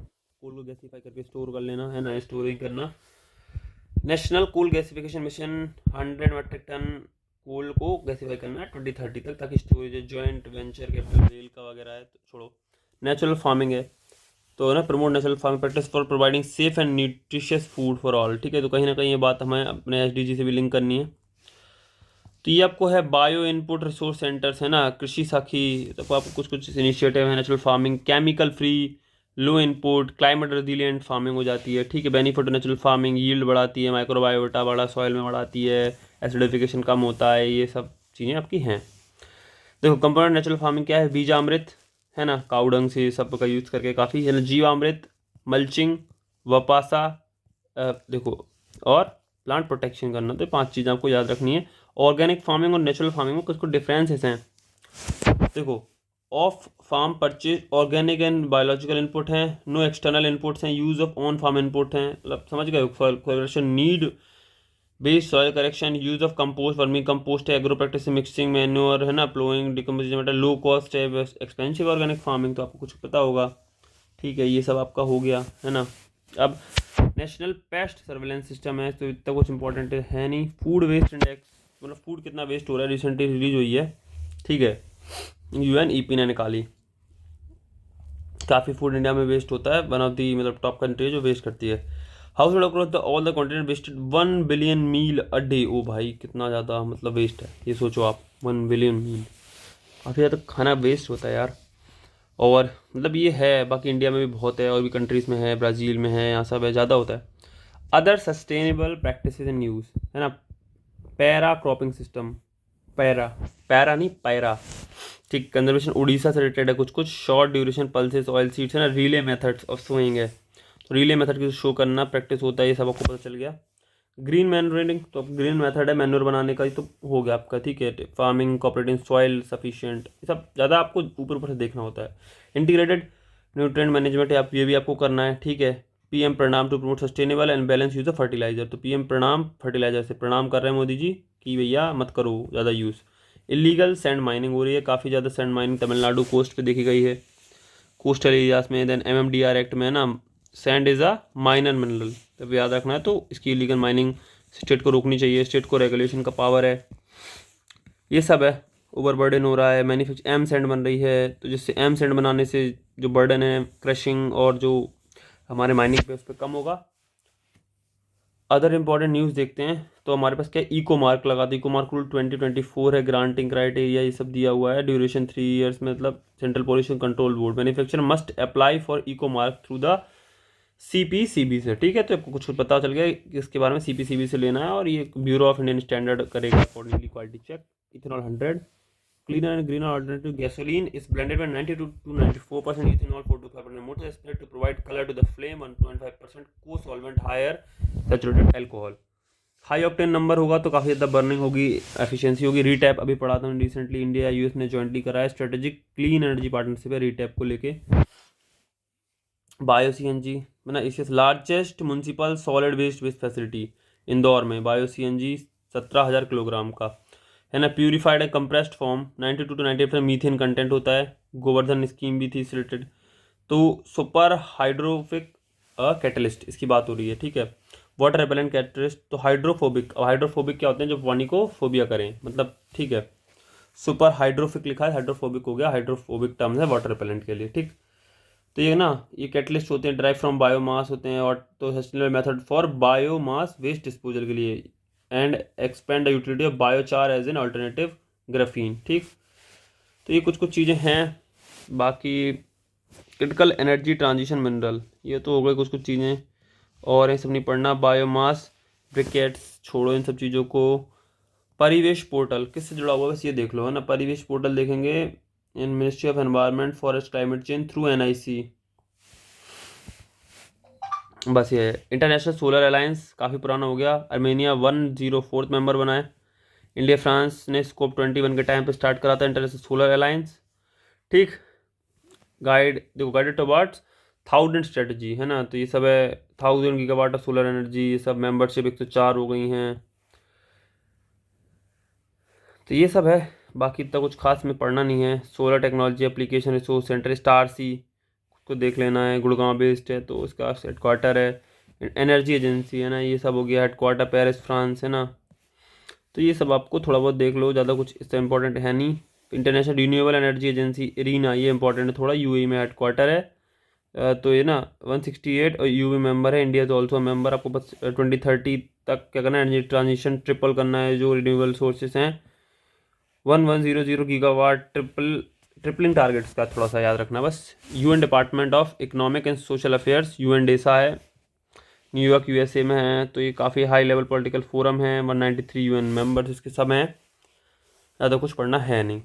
coal को गैसीफाई करके स्टोर कर लेना, है ना, स्टोरिंग करना। National coal gasification mission 100 metric ton coal को गैसीफाई करना है 2030 तक, ताकि storage joint venture capital rail का वगैरह है तो छोड़ो। नेचुरल फार्मिंग है, तो ना promote natural farming practice for providing safe and nutritious food for all, ठीक है। तो कहीं ना कहीं ये बात हमें अपने SDG से भी लिंक करनी है। तो ये आपको है बायो इनपुट रिसोर्स सेंटर्स, है ना, कृषि साखी, तो आपको कुछ इनिशिएटिव है। नेचुरल फार्मिंग, केमिकल फ्री, लो इनपुट, क्लाइमेट रेजिलिएंट फार्मिंग हो जाती है, ठीक है। बेनिफिट नेचुरल फार्मिंग, यील्ड बढ़ाती है, माइक्रोबायोटा बड़ा सॉइल में बढ़ाती है, एसिडिफिकेशन कम होता है, ये सब चीज़ें आपकी हैं। देखो कंपोनेंट नेचुरल फार्मिंग क्या है, बीजामृत, है ना, काउडंग से सब का यूज़ करके काफ़ी, है ना, जीवामृत, मल्चिंग, वपासा, देखो, और प्लांट प्रोटेक्शन करना। तो 5 चीज़ें आपको याद रखनी है। ऑर्गेनिक फार्मिंग और नेचुरल फार्मिंग में कुछ डिफरेंसेस हैं। देखो off farm purchase organic and biological input हैं, नो एक्सटर्नल इनपुट्स हैं, use of on farm input हैं, मतलब समझ गए। Need based soil correction, use of compost, vermicompost है, एग्रो प्रैक्टिस मिक्सिंग, मैन्योर, है ना, ploughing, decomposition matter, low cost है, एक्सपेंसिव ऑर्गेनिक फार्मिंग, तो आपको कुछ पता होगा, ठीक है। ये सब आपका हो गया, है ना। अब नेशनल पेस्ट सर्वेलेंस सिस्टम है, तो इतना कुछ इंपॉर्टेंट है नहीं। फूड वेस्ट इंडेक्स, मतलब फूड कितना वेस्ट हो रहा है, रिसेंटली रिलीज हुई है, ठीक है, UNEP ने निकाली। काफ़ी फूड इंडिया में वेस्ट होता है, वन ऑफ दी मतलब टॉप कंट्री जो वेस्ट करती है। Household across the all the continent wasted 1 billion meal a day. ओ भाई कितना ज़्यादा मतलब वेस्ट है, ये सोचो आप, 1 बिलियन मील, काफ़ी ज़्यादा खाना वेस्ट होता है यार। और मतलब ये है, बाकी इंडिया में भी बहुत है, और भी कंट्रीज़ में है, ब्राज़ील में है, यहाँ सब है, ज़्यादा होता है। अदर सस्टेनेबल प्रैक्टिसेस इन यूज़, है ना, para cropping system, para, para नहीं पैरा, ठीक। कंजर्वेशन उड़ीसा से रिलेटेड है कुछ कुछ। Short duration pulses oil seeds है ना, रिले मेथड्स ऑफ सोइंग है, तो रिले मेथड की शो करना प्रैक्टिस होता है, ये सब आपको पता चल गया। ग्रीन मैन्योरिंग, तो ग्रीन मेथड है मैन्योर बनाने का, ये तो हो गया आपका, ठीक है। फार्मिंग कोऑपरेटिव सॉइल सफिशिएंट, ये सब ज़्यादा आपको ऊपर ऊपर से देखना होता है। इंटीग्रेटेड न्यूट्रिएंट मैनेजमेंट, आप ये भी आपको करना है, ठीक है। PM Pranam to promote sustainable and balance use of fertiliser, तो पीएम प्रणाम फर्टिलाइजर से प्रणाम कर रहे हैं मोदी जी कि भैया मत करो ज़्यादा यूज़। इलीगल सैंड माइनिंग हो रही है, काफ़ी ज़्यादा सैंड माइनिंग तमिलनाडु कोस्ट पे देखी गई है, कोस्टल एरियाज में। देन एमएमडीआर एक्ट में ना, sand is a minor mineral, तब याद रखना है, तो इसकी इलीगल माइनिंग स्टेट को रोकनी चाहिए, स्टेट को रेगुलेशन का पावर है, ये सब है। ओवर बर्डन हो रहा है, मैन्युफैक्चर एम सैंड बन रही है, तो जिससे एम सैंड बनाने से जो बर्डन है क्रशिंग और जो हमारे माइनिंग पे उस पर कम होगा। अदर इंपॉर्टेंट न्यूज़ देखते हैं, तो हमारे पास क्या इको मार्क लगा था, इको मार्क रूल 2024 है, ग्रांटिंग क्राइटेरिया ये सब दिया हुआ है, ड्यूरेशन 3 ईयर्स, मतलब central pollution control board manufacturer must apply for eco mark through the CPCB से, ठीक है। तो आपको कुछ पता चल गया कि इसके बारे में, सीपीसीबी से लेना है, और ये ब्यूरो ऑफ इंडियन स्टैंडर्ड करेगा accordingly quality check. Ethanol 100 cleaner and greener alternative gasoline is blended with 92 to 94% ethanol, 4 to 5% motor spirit to provide color to the flame, 1.5% co-solvent, higher saturated alcohol, high octane number होगा तो काफ़ी ज़्यादा burning होगी, efficiency होगी। रीटैप अभी पढ़ा था recently, India US ने जॉइंटली कराया स्ट्रेटेजिक क्लीन एनर्जी पार्टनरशिप है रीटैप को लेके। बायो सीएनजी मैंने इस largest municipal solid waste waste facility Indore में, बायो सीएनजी 17,000 किलोग्राम का है ना। प्यूरिफाइड है compressed form, 92 to 98% methane content होता है। गोवर्धन स्कीम भी थी इस रिलेटेड। तो सुपर हाइड्रोफिक कैटलिस्ट इसकी बात हो रही है, ठीक है। वाटर रेपेलेंट कैटलिस्ट, तो हाइड्रोफोबिक, अब हाइड्रोफोबिक क्या होते हैं, जो पानी को फोबिया करें, मतलब, ठीक है। सुपर हाइड्रोफिक लिखा है, हाइड्रोफोबिक हो गया, हाइड्रोफोबिक टर्म्स है वाटर रेपेलेंट के लिए, ठीक। तो ये ना, ये कैटलिस्ट होते हैं, ड्राइव फ्रॉम बायोमास होते हैं, और तो sustainable method for biomass waste disposal के लिए, and expand the utility of biochar as an alternative graphene, ठीक। तो ये कुछ कुछ चीज़ें हैं। बाकी क्रिटिकल एनर्जी ट्रांजिशन मिनरल, ये तो हो गए कुछ कुछ चीज़ें, और ये सब नहीं पढ़ना। बायोमास ब्रिकेट्स छोड़ो इन सब चीज़ों को। परिवेश पोर्टल किससे जुड़ा हुआ है, बस ये देख लो, है ना। परिवेश पोर्टल देखेंगे इन ministry of environment forest climate change through NIC, बस ये है। इंटरनेशनल सोलर अलायंस काफ़ी पुराना हो गया, अर्मेनिया 104th मेंबर बना है। इंडिया फ्रांस ने स्कोप 21 के टाइम पे स्टार्ट करा था इंटरनेशनल सोलर अलायंस, ठीक। गाइड देखो, गाइडेड टुवर्ड्स 1000 स्ट्रेटजी, है ना। तो ये सब है, 1000 गीगावाट ऑफ सोलर एनर्जी, ये सब मेंबरशिप 104 हो गई हैं, तो ये सब है। बाकी इतना कुछ खास में पढ़ना नहीं है। Solar technology application resource centre STAR C को देख लेना है, गुड़गांव बेस्ड है, तो इसका हेडक्वार्टर है। एनर्जी एजेंसी, है ना, ये सब हो गया, हेडक्वार्टर पेरिस फ्रांस, है ना। तो ये सब आपको थोड़ा बहुत देख लो, ज़्यादा कुछ इससे इंपॉर्टेंट है नहीं। International renewable energy agency Irina, ये इंपॉर्टेंट है थोड़ा, यूएई में हेडक्वार्टर है। तो ये ना 168 और यूवी मेंबर है, इंडिया इज ऑल्सो मेंबर। आपको बस 2030 तक क्या करना है, एनर्जी ट्रांजिशन ट्रिपल करना है, जो रिन्यूएबल सोर्सेस हैं 1100 गीगावाट, ट्रिपलिंग टारगेट्स का थोड़ा सा याद रखना बस। UN department of economic and social affairs, UN DESA है, न्यूयॉर्क यूएसए में है, तो ये काफ़ी हाई लेवल पॉलिटिकल फोरम है, 193 यूएन मेंबर्स इसके सब हैं, ज़्यादा कुछ पढ़ना है नहीं।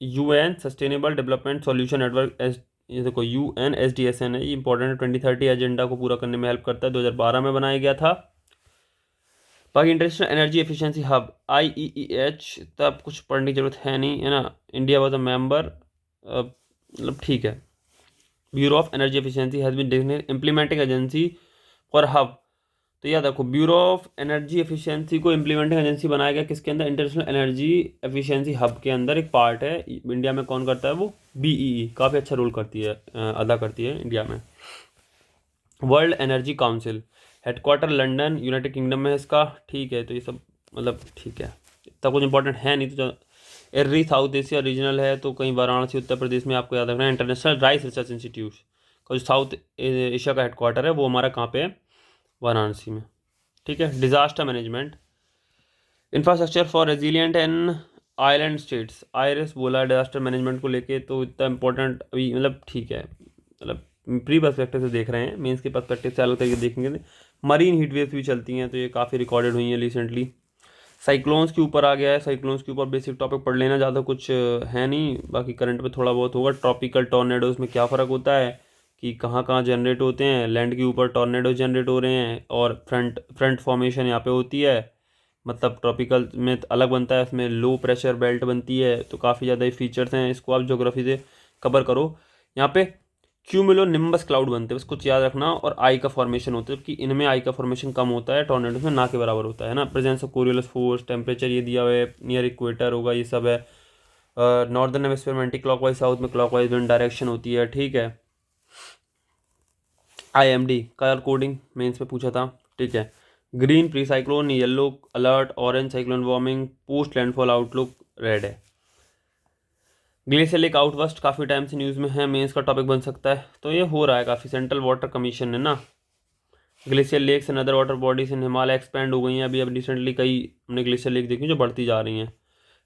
UN sustainable development solution network, ये देखो UNSDSN है, ये इंपॉर्टेंट है, 2030 एजेंडा को पूरा करने में हेल्प करता है, 2012 में बनाया गया था। बाकी international energy efficiency hub IEEH, तब कुछ पढ़ने की जरूरत है नहीं, है ना। इंडिया वॉज अ मेंबर, मतलब ठीक है। Bureau of Energy Efficiency has been designated implementing agency for hub, तो याद रखो ब्यूरो ऑफ एनर्जी एफिशिएंसी को इम्प्लीमेंटिंग एजेंसी बनाया गया किसके अंदर, इंटरनेशनल एनर्जी एफिशिएंसी हब के अंदर, एक पार्ट है। इंडिया में कौन करता है वो, BEE, काफ़ी अच्छा रोल करती है, अदा करती है इंडिया में। World energy council headquarter London United kingdom में है इसका, ठीक है। तो ये सब मतलब ठीक है, इतना कुछ इंपॉर्टेंट है नहीं। तो एर्री साउथ एशिया रीजनल है, तो कहीं वाराणसी उत्तर प्रदेश में आपको याद रखना है। इंटरनेशनल राइस रिसर्च इंस्टीट्यूट का जो साउथ एशिया का हेडक्वार्टर है वो हमारा कहाँ पे है, वाराणसी में, ठीक है। Disaster management infrastructure for resilient and island states, IRS बोला डिजास्टर मैनेजमेंट को लेके, तो इतना इंपॉर्टेंट अभी मतलब ठीक है, मतलब प्री पर्सपेक्टिव से देख रहे हैं, मेंस के पर्सपेक्टिव से अलग तरीके देखेंगे। मरीन हीट वेव्स भी चलती हैं, तो ये काफ़ी रिकॉर्डेड हुई हैं रिसेंटली। साइक्लोन्स के ऊपर आ गया है, साइक्लोन्स के ऊपर बेसिक टॉपिक पढ़ लेना, ज़्यादा कुछ है नहीं, बाकी करंट में थोड़ा बहुत होगा। ट्रॉपिकल टॉर्नेडोज में क्या फ़र्क होता है कि कहाँ कहाँ जनरेट होते हैं, लैंड के ऊपर टॉर्नेडो जनरेट हो रहे हैं और फ्रंट फॉर्मेशन यहाँ पे होती है, मतलब ट्रॉपिकल में अलग बनता है, उसमें लो प्रेशर बेल्ट बनती है, तो काफ़ी ज़्यादा ही फीचर्स हैं, इसको आप ज्योग्राफी से कवर करो। यहाँ पे क्यूमुलो निम्बस क्लाउड बनते हैं, उसको याद रखना, और आई का फॉर्मेशन होता है, जबकि इनमें आई का फॉर्मेशन कम होता है, टॉर्नेडोज में ना के बराबर होता है ना। प्रेजेंस ऑफ कोरियोलस फोर्स, टेम्परेचर ये दिया हुआ है, नियर इक्वेटर होगा, ये सब है। नॉर्दर्न हेमिस्फीयर में एंटी क्लॉकवाइज, साउथ में क्लॉकवाइज विंड डायरेक्शन होती है, ठीक है। IMD कलर कोडिंग मेंस में पूछा था, ठीक है। Green pre cyclone, yellow alert, orange cyclone warming, post landfall outlook red है। ग्लेशियर लेक आउटबस्ट काफ़ी टाइम से न्यूज़ में है, मेंस का टॉपिक बन सकता है, तो ये हो रहा है काफ़ी। सेंट्रल वाटर कमीशन है ना, glacier lakes and other water bodies in Himalaya expand हो गई हैं अभी रिसेंटली, कई हमने ग्लेशियर लेक देखी जो बढ़ती जा रही हैं,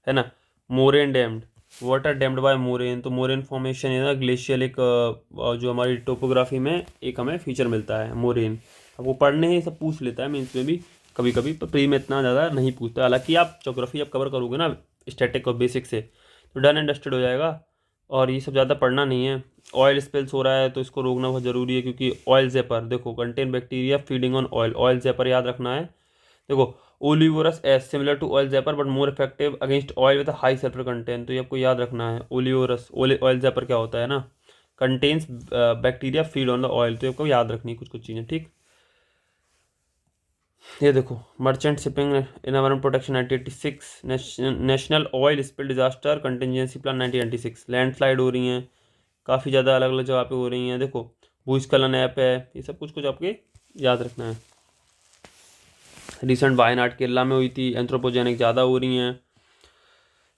है ना। Moraine dammed, water dammed by moraine, तो मोरेन फॉर्मेशन है ना ग्लेशियर लेक, जो हमारी टोपोग्राफी में एक हमें फीचर मिलता है मोरेन। आपको पढ़ने ही सब पूछ लेता है मीन्स में भी कभी कभी, पर प्री में इतना ज़्यादा नहीं पूछता। हालांकि आप ज्योग्राफी जब कवर करोगे ना स्टैटिक और बेसिक से, तो डन एंड डस्टेड हो जाएगा, और ये सब ज़्यादा पढ़ना नहीं है। ऑयल स्पिल्स हो रहा है तो इसको रोकना बहुत ज़रूरी है, क्योंकि ऑयल जेपर देखो, contain bacteria feeding on oil, oil जेपर याद रखना है। देखो ओलिवोरस एस सिमिलर टू ऑयल जेपर but more effective against oil with high sulphur content, तो ये आपको याद रखना है। ओलिवोरस ऑयल जेपर क्या होता है ना, contains bacteria feed on the oil, तो आपको याद रखनी है कुछ कुछ चीज़ें, ठीक। ये देखो merchant shipping environment protection 1986, national oil spill disaster contingency plan 1996, landslide हो रही हैं काफ़ी ज़्यादा अलग अलग जगह पे हो रही हैं। देखो भूस्खलन ऐप है, ये सब कुछ कुछ आपके याद रखना है। रिसेंट वायनाड केरला में हुई थी, एंथ्रोपोजेनिक ज़्यादा हो रही हैं।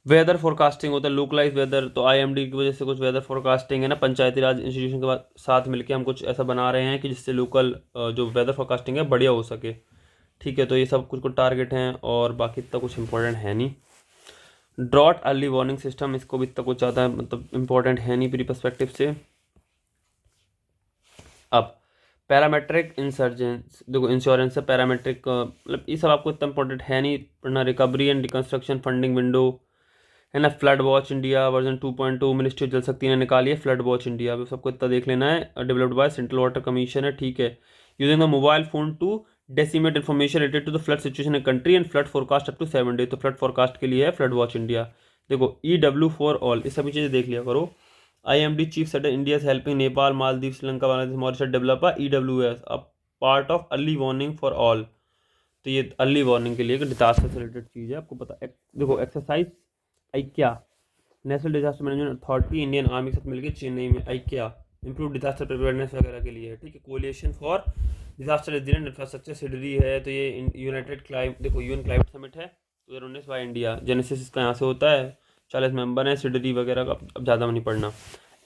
वेदर फोरकास्टिंग होता है, लोकलाइज वेदर, तो IMD की वजह से कुछ वेदर फोरकास्टिंग है ना, पंचायती राज इंस्टीट्यूशन के बाद साथ मिलकर हम कुछ ऐसा बना रहे हैं कि जिससे लोकल जो वेदर फोरकास्टिंग है बढ़िया हो सके, ठीक है। तो ये सब कुछ कुछ टारगेट हैं, और बाकी इतना कुछ इंपॉर्टेंट है नहीं। ड्रॉट अर्ली वार्निंग सिस्टम, इसको भी इतना कुछ ज़्यादा मतलब इंपॉर्टेंट है नहीं प्री पर्सपेक्टिव से। अब पैरामेट्रिक इंसर्जेंस, देखो इंश्योरेंस है पैरामेट्रिक, मतलब ये सब आपको इतना इंपॉर्टेंट है नहीं पढ़ना। Recovery and reconstruction funding window है ना, flood watch India version 2.2 ministry जल शक्ति ने निकाली है फ्लड वॉच इंडिया, सबको इतना देख लेना है, developed by central water commission है, ठीक है। Using the mobile phone to decimate information related to the flood situation in country and flood forecast up to 7 day, तो फ्लड फोरकास्ट के लिए है फ्लड वॉच इंडिया। देखो EW फॉर ऑल, ये सभी चीज़ें देख लिया करो। IMD chief said India is helping Nepal Maldives Sri Lanka Bangladesh Mauritius develop EWS a part of early warning for all, तो ये अर्ली वार्निंग के लिए डिजास्टर से रिलेटेड चीज़ है, आपको पता। देखो exercise IKEA national disaster management authority Indian army के साथ मिलकर चेन्नई में IKEA इंप्रूव डिजास्टर प्रिपेयरनेस वगैरह के लिए है, ठीक है। Coalition for disaster resilient infrastructure CDRI है, तो ये यूनाइटेड क्लाइमेट, देखो UN क्लाइमेट समिट है 2019 बाय इंडिया, जेनेसिस इसका यहाँ से होता है, 40 मेंबर हैं, सिडरी वगैरह का अब ज़्यादा नहीं पढ़ना।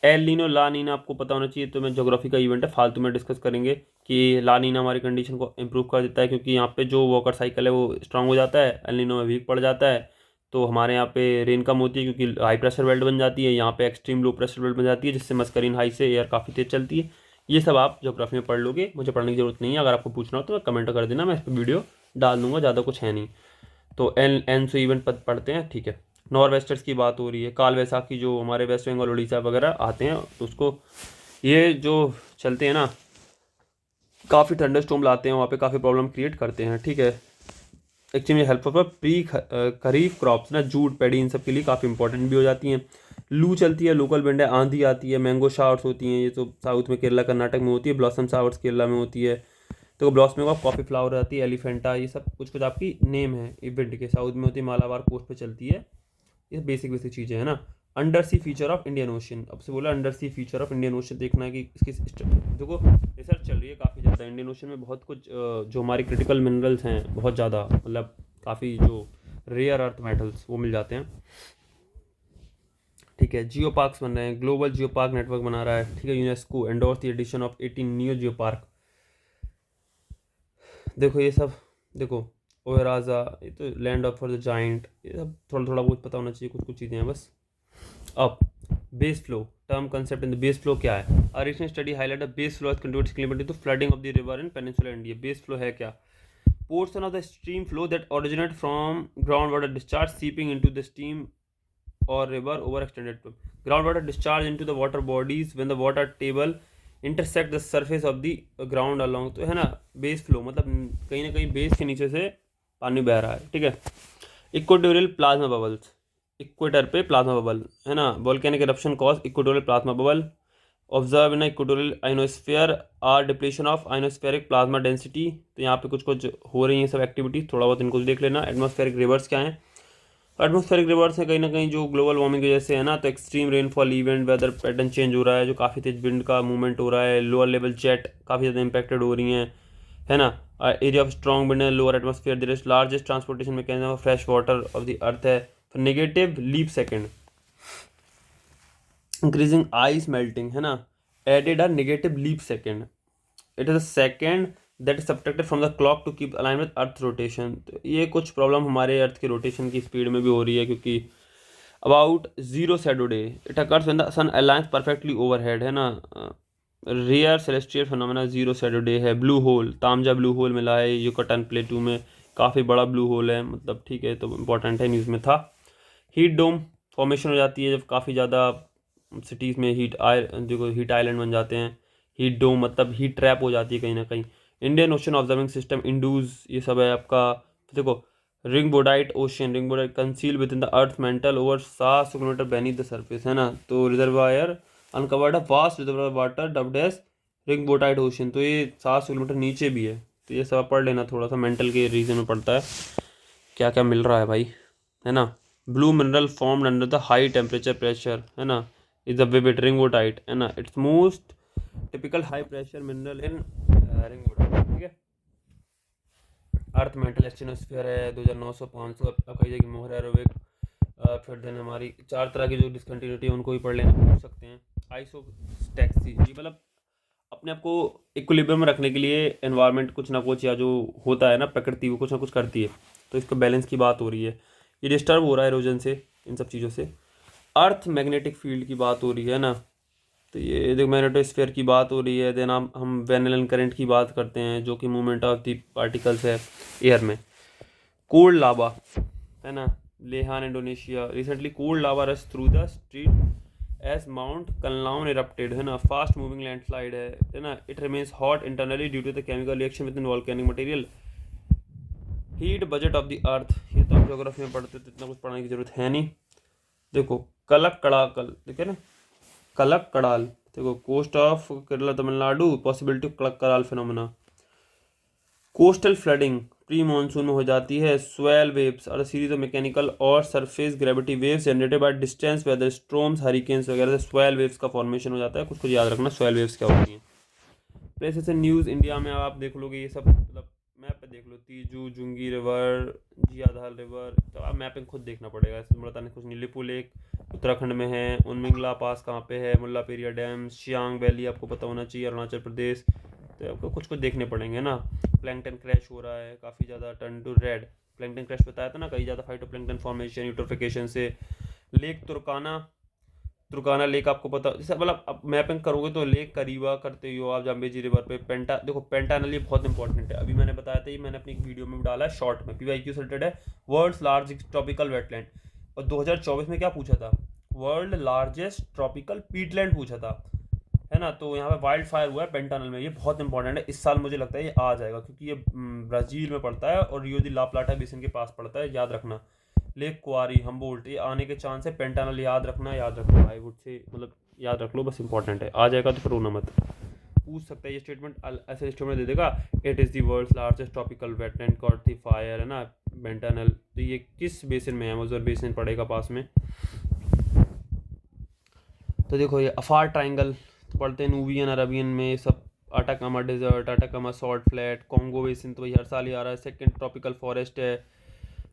एल नीनो ला नीना आपको पता होना चाहिए, तो मैं ज्योग्राफी का इवेंट है, फालतू में डिस्कस करेंगे कि ला नीना हमारी कंडीशन को इंप्रूव कर देता है, क्योंकि यहाँ पे जो वॉकर साइकिल है वो स्ट्रांग हो जाता है, एल नीनो में वीक पड़ जाता है, तो हमारे यहाँ पे रेन कम होती है, क्योंकि हाई प्रेशर बेल्ट बन जाती है, यहाँ पे एक्सट्रीम लो प्रेशर बेल्ट बन जाती है, जिससे मस्करीन हाई से एयर काफ़ी तेज चलती है। ये सब आप ज्योग्राफी में पढ़ लोगे, मुझे पढ़ने की जरूरत नहीं है, अगर आपको पूछना हो तो कमेंट कर देना, मैं इस पर वीडियो डाल दूंगा, ज़्यादा कुछ है नहीं। तो एन से इवेंट पढ़ते हैं, ठीक है। नॉर्थ वेस्टर्स की बात हो रही है, काल वैसाखी जो हमारे वेस्ट बंगाल उड़ीसा वगैरह आते हैं, तो उसको ये जो चलते हैं ना, काफ़ी थंडर स्टॉर्म लाते हैं, वहाँ पे काफ़ी प्रॉब्लम क्रिएट करते हैं, ठीक है। Actually helpful for pre kharif crops ना, जूट पैडी इन सब के लिए काफ़ी इंपॉर्टेंट भी हो जाती हैं। लू चलती है, लोकल विंड है, आंधी आती है, मैंगो शावर्स होती हैं, ये तो साउथ में केरला कर्नाटक में होती है, ब्लॉसम शावर्स केरला में होती है, तो ब्लॉसम में कॉफ़ी फ्लावर आती है, एलिफेंटा, ये सब कुछ कुछ आपकी नेम है इवेंट के। साउथ में होती है, मालाबार कोस्ट पे चलती है, ये बेसिक बेसिक चीज़ें हैं ना। Under sea feature of Indian ocean, अब से बोला under sea feature of Indian ocean, देखना है कि इसकी देखो रिसर्च चल रही है काफ़ी ज़्यादा इंडियन ओशन में, बहुत कुछ जो हमारी क्रिटिकल मिनरल्स हैं बहुत ज़्यादा, मतलब काफ़ी जो रेयर अर्थ मेटल्स वो मिल जाते हैं, ठीक है। जियो पार्क्स बन रहे हैं, ग्लोबल जियो पार्क नेटवर्क बना रहा है, ठीक है। UNESCO endorse the addition of 18 new geo park. देखो ये सब, देखो ओराजा, ये तो land of for the giant, ये सब थोड़ा थोड़ा बहुत पता होना चाहिए, कुछ कुछ चीज़ें हैं बस। अब base flow term concept in the base flow क्या है? A recent study highlight the base flow as contribute significantly to flooding of the river in peninsular India. Base flow है क्या? portion of the stream flow that originate from groundwater discharge seeping into the stream or river over extended term. Groundwater discharge into the water bodies when the water table intersect the surface of the ground along. तो है ना base flow, मतलब कहीं ना कहीं base के नीचे से पानी बह रहा है, ठीक है. इक्वेटोरियल प्लाज्मा बबल्स, इक्वेटर पे प्लाज्मा बबल है ना. Volcanic eruption cause equatorial plasma bubble. Observe in equatorial ionosphere are depletion of ionospheric plasma density. तो यहाँ पे कुछ कुछ हो रही हैं सब एक्टिविटी, थोड़ा बहुत इनको देख लेना. एटमॉस्फेरिक रिवर्स क्या हैं? एटमॉस्फेरिक रिवर्स है कहीं ना कहीं जो ग्लोबल वार्मिंग की वजह से है ना, तो extreme rainfall event, weather pattern change हो रहा है, जो काफ़ी तेज विंड का मूवमेंट हो रहा है, लोअर लेवल जेट काफ़ी ज़्यादा इंपैक्टेड हो रही हैं, है ना. Area of strong wind lower atmosphere, there is largest transportation mechanism of fresh water of the earth है. Negative leap second, increasing ice melting है ना, added a negative leap second. It is a second that is subtracted from the clock to keep align with earth rotation. तो ये कुछ problem हमारे अर्थ के rotation की speed में भी हो रही है, क्योंकि about zero shadow day it occurs when the sun aligns perfectly overhead है ना. Rare celestial phenomena zero shadow day है. Blue hole, Taam Ja blue hole मिला है युकाटन प्लेटू में, काफ़ी बड़ा ब्लू होल है, मतलब ठीक है, तो इम्पोर्टेंट है, न्यूज़ में था. हीट डोम फॉर्मेशन हो जाती है जब काफ़ी ज़्यादा सिटीज़ में हीट आइलैंड बन जाते हैं. हीट डोम मतलब हीट ट्रैप हो जाती है कहीं ना कहीं. Indian ocean observing system IndOOS, ये सब है आपका. देखो ringwoodite ocean, ringwoodite conceal within the earth mantle over 700 kilometer beneath the surface है ना. तो reservoir uncovered a vast reservoir water dubbed as ringwoodite ocean. तो ये 700 किलोमीटर नीचे भी है. तो ये सब पढ़ लेना, थोड़ा सा मेंटल के रीजन में पड़ता है क्या क्या मिल रहा है भाई, है ना. Blue mineral formed under the high temperature pressure है ना, इज द विविड रिंगवोटाइट है ना. It's most typical high pressure mineral in ringwoodite, ठीक है. अर्थ मेंटल एस्टेनोस्फीयर है 2900 500, कई जगह मोहर एरोबिक. फिर देन हमारी 4 तरह की जो डिसकंटिन्यूटी है उनको भी पढ़ लेना, पूछ सकते हैं. आइसोस्टैक्सी जी, मतलब अपने आप को इक्विलिब्रियम में रखने के लिए एनवायरनमेंट कुछ ना कुछ, या जो होता है ना प्रकृति, वो कुछ ना कुछ करती है. तो इसको बैलेंस की बात हो रही है. ये डिस्टर्ब हो रहा है इरोजन से, इन सब चीज़ों से. अर्थ मैग्नेटिक फील्ड की बात हो रही है ना. तो ये देखो मैग्नेटोस्फीयर की बात हो रही है. देन हम वेनेलन करंट की बात करते हैं, जो कि मूवमेंट ऑफ द पार्टिकल्स है एयर में. कोल्ड लावा है ना, lahar Indonesia. Recently cold lava rush through the street as mount Kanlaon erupted है ना. फास्ट मूविंग लैंडस्लाइड है ना. It remains hot internally due to the chemical reaction within volcanic material. Heat budget of the earth, ये तो आप geography में पढ़ते तो इतना कुछ पढ़ने की जरूरत है नहीं. देखो कलक कड़ाकल, देखिए ना, कलक कड़ाल. देखो coast of Kerala Tamil Nadu, possibility of Kallakkadal phenomena. Coastal flooding pre monsoon में हो जाती है. Swell waves are series of mechanical और surface gravity waves generated by distance weather storms hurricanes वगैरह से स्वेल वेव्स का फॉर्मेशन हो जाता है. कुछ कुछ याद रखना स्वेल वेव्स क्या होती हैं. प्लेसेस एंड न्यूज़ इंडिया में आप देख लोगे ये सब, मतलब मैप पे देख लो, तीजू, जुंगी रिवर, जियाधाल रिवर. तो आप मैपिंग खुद देखना पड़ेगा, इसमें बताने कुछ नहीं. लिपू लेक उत्तराखंड में है. उनमिंगला पास कहाँ पे है. मुल्ला पेरिया डैम, शियांग वैली आपको पता होना चाहिए, अरुणाचल प्रदेश. तो आपको कुछ कुछ देखने पड़ेंगे ना. प्लैंकटन क्रैश हो रहा है काफ़ी ज़्यादा, turn to red. Plankton crash बताया था ना, कई ज़्यादा फाइटोप्लैंकटन फॉर्मेशन यूट्रोफिकेशन से. लेक तुर्काना, तुर्काना लेक आपको पता, जैसे मतलब आप मैपिंग करोगे तो लेक करीबा करते हो आप जाम्बेजी रिवर पे. पेंटा, देखो पेंटानल ये बहुत इंपॉर्टेंट है. अभी मैंने बताया था, ये मैंने अपनी एक वीडियो में डाला है शॉर्ट में, PYQ से रिलेटेड है. World's largest tropical wetland. और 2024 में क्या पूछा था, वर्ल्ड लार्जेस्ट ट्रॉपिकल पीटलैंड पूछा था, है ना. तो यहाँ पे वाइल्ड फायर हुआ है पेंटानल में, ये बहुत इंपॉर्टेंट है. इस साल मुझे लगता है ये आ जाएगा, क्योंकि ये ब्राज़ील में पड़ता है और रियो दी ला प्लाटा बेसिन के पास पड़ता है, याद रखना. लेक क्वारी, हम्बोल्ट, ये आने के चांस है. पेंटानल याद रखना, याद रखना, आई वुड से मतलब याद रख लो, बस इंपॉर्टेंट है. आ जाएगा तो फिर रोना मत. पूछ सकता है ये स्टेटमेंट, ऐसे स्टेटमेंट दे देगा. It is the world's largest tropical wetland caught the fire है ना, पेंटानल. तो ये किस बेसिन में है, अमेज़न बेसिन पड़ेगा पास में. तो देखो ये अफार ट्राइंगल तो पढ़ते हैं नूबियन अरबियन में सब. Atacama desert, Atacama salt flat, Congo basin तो भाई हर साल ही आ रहा है. सेकंड ट्रॉपिकल फॉरेस्ट है,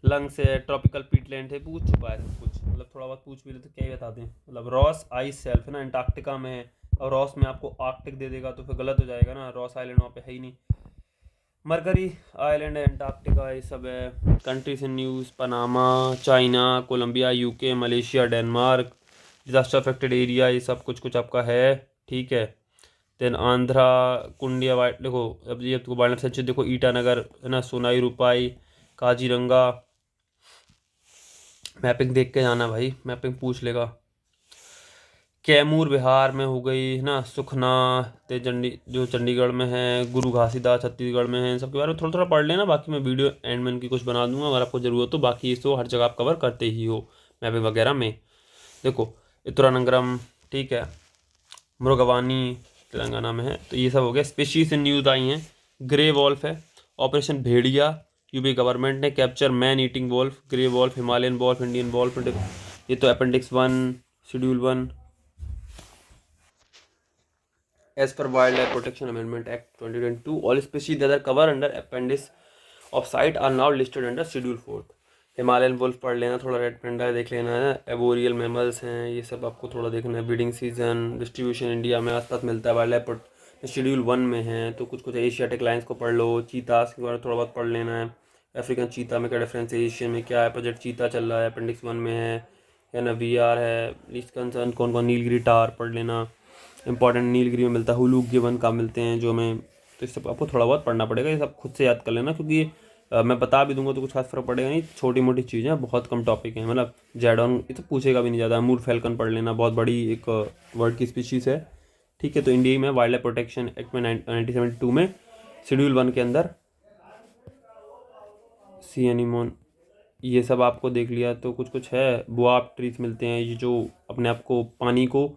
लंग्स है, ट्रॉपिकल पीटलैंड है. पूछ चुका है सब कुछ, मतलब थोड़ा बहुत पूछ भी ले तो क्या ही बता दें. मतलब रॉस आइस सेल्फ है ना, अंटार्कटिका में है. और रॉस में आपको आर्कटिक दे देगा तो फिर गलत हो जाएगा ना, रॉस आइलैंड वहाँ पे है ही नहीं. मरकरी आइलैंड है, अंटार्कटिका, ये सब है. Countries in news, Panama, China, Colombia, UK, Malaysia, Denmark. Disaster affected area, ये सब कुछ कुछ आपका है, ठीक है. देन आंध्रा कुंडिया वाइट, देखो अब ये आपको वाइल्ड लाइफ सेंचुरी देखो, ईटानगर है ना, सोनाई रूपाई, काजीरंगा। मैपिंग देख के जाना भाई, मैपिंग पूछ लेगा। कैमूर बिहार में हो गई है ना, सुखना ते जो चंडीगढ़ में है, गुरु घासीदास छत्तीसगढ़ में है। इन सब के बारे में थोड़ा थोड़ा पढ़ लेना, बाकी मैं वीडियो एंड में इनकी कुछ बना दूंगा अगर आपको ज़रूरत हो। बाकी इसको हर जगह आप कवर करते ही हो मैपिंग वगैरह में। देखो इतुरानगरम, ठीक है, मुरुगवानी तेलंगाना में है। तो ये सब हो गया। स्पीशीज इन न्यूज़ आई हैं, ग्रे वॉल्फ है, ऑपरेशन भेड़िया, यूपी गवर्नमेंट ने capture man eating wolf, grey wolf, Himalayan wolf, Indian wolf. ये तो अपेंडिक्स 1 शेड्यूल 1 एज पर wildlife protection amendment act 2022, all species that are cover under appendix of CITES are now listed under schedule 4। Himalayan wolf पढ़ लेना, थोड़ा red पेंडा देख लेना है, एबोरियल mammals हैं, ये सब आपको थोड़ा देखना है। ब्रीडिंग सीजन, डिस्ट्रीब्यूशन इंडिया में आसपास मिलता है, वाइल्ड लाइफ शेड्यूल 1 में है। तो कुछ कुछ एशियाटिक लाइन्स को पढ़ लो, चीतास के बारे में थोड़ा बहुत पढ़ लेना है। अफ्रीकन चीता में क्या डिफरेंस है, एशियन में क्या है, प्रोजेक्ट चीता चल रहा है, अपेंडिक्स 1 में है ना, VR है, लीस्ट कंसर्न कौन कौन, नीलगिरी टार पढ़ लेना, इंपॉर्टेंट नीलगिरी में मिलता है, हुलूक गिवन का मिलते हैं जो में। तो इस सब आपको थोड़ा बहुत पढ़ना पड़ेगा, ये सब खुद से याद कर लेना, क्योंकि मैं बता भी दूंगा तो कुछ खास फर्क पड़ेगा नहीं, छोटी मोटी चीज़ें हैं, बहुत कम टॉपिक हैं, मतलब जैडॉन ये तो पूछेगा भी नहीं ज़्यादा। मूर फैल्कन पढ़ लेना, बहुत बड़ी एक वर्ड की स्पीशीज़ है, ठीक है। तो इंडिया में वाइल्ड लाइफ प्रोटेक्शन एक्ट में 1972 में शेड्यूल 1 के अंदर सी एनिमोन, ये सब आपको देख लिया। तो कुछ कुछ है, बुआप ट्रीज मिलते हैं, ये जो अपने आप को पानी को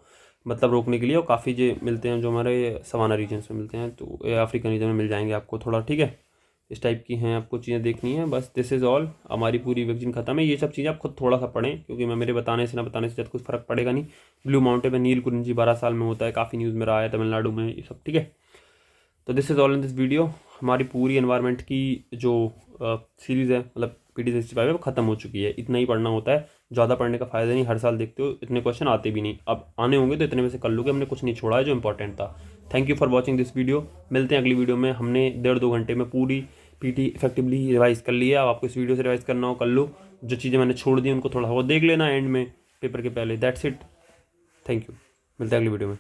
मतलब रोकने के लिए, और काफ़ी जो मिलते हैं जो हमारे सवाना रीजन्स में मिलते हैं, तो अफ्रीकन रीजन में मिल जाएंगे आपको थोड़ा, ठीक है। इस टाइप की हैं आपको चीज़ें देखनी है बस। दिस इज़ ऑल, हमारी पूरी वैक्सीन खत्म है। ये सब चीज़ें आप खुद थोड़ा सा पढ़ें, क्योंकि मैं मेरे बताने से ना बताने से ज़्यादा कुछ फ़र्क पड़ेगा नहीं। ब्लू माउंटेन में नील कुरिंजी 12 साल में होता है, काफ़ी न्यूज़ में रहा है तमिलनाडु में, ये सब ठीक है। तो this is all in this video. हमारी पूरी एनवायरनमेंट की जो सीरीज़ है, मतलब PD65 है, वो ख़त्म हो चुकी है। इतना ही पढ़ना होता है, ज़्यादा पढ़ने का फ़ायदा नहीं, हर साल देखते हो इतने क्वेश्चन आते भी नहीं, अब आने होंगे तो इतने में से कर लोगे, हमने कुछ नहीं छोड़ा है जो इंपॉर्टेंट था। Thank you for watching this video. मिलते हैं अगली वीडियो में। हमने 1.5-2 घंटे में पूरी PT इफेक्टिवली रिवाइज़ कर लिया। अब आपको इस वीडियो से रिवाइज़ करना हो कर लो, जो चीज़ें मैंने छोड़ दी उनको थोड़ा बहुत देख लेना एंड में पेपर के पहले। That's it, thank you. मिलते हैं अगली वीडियो में।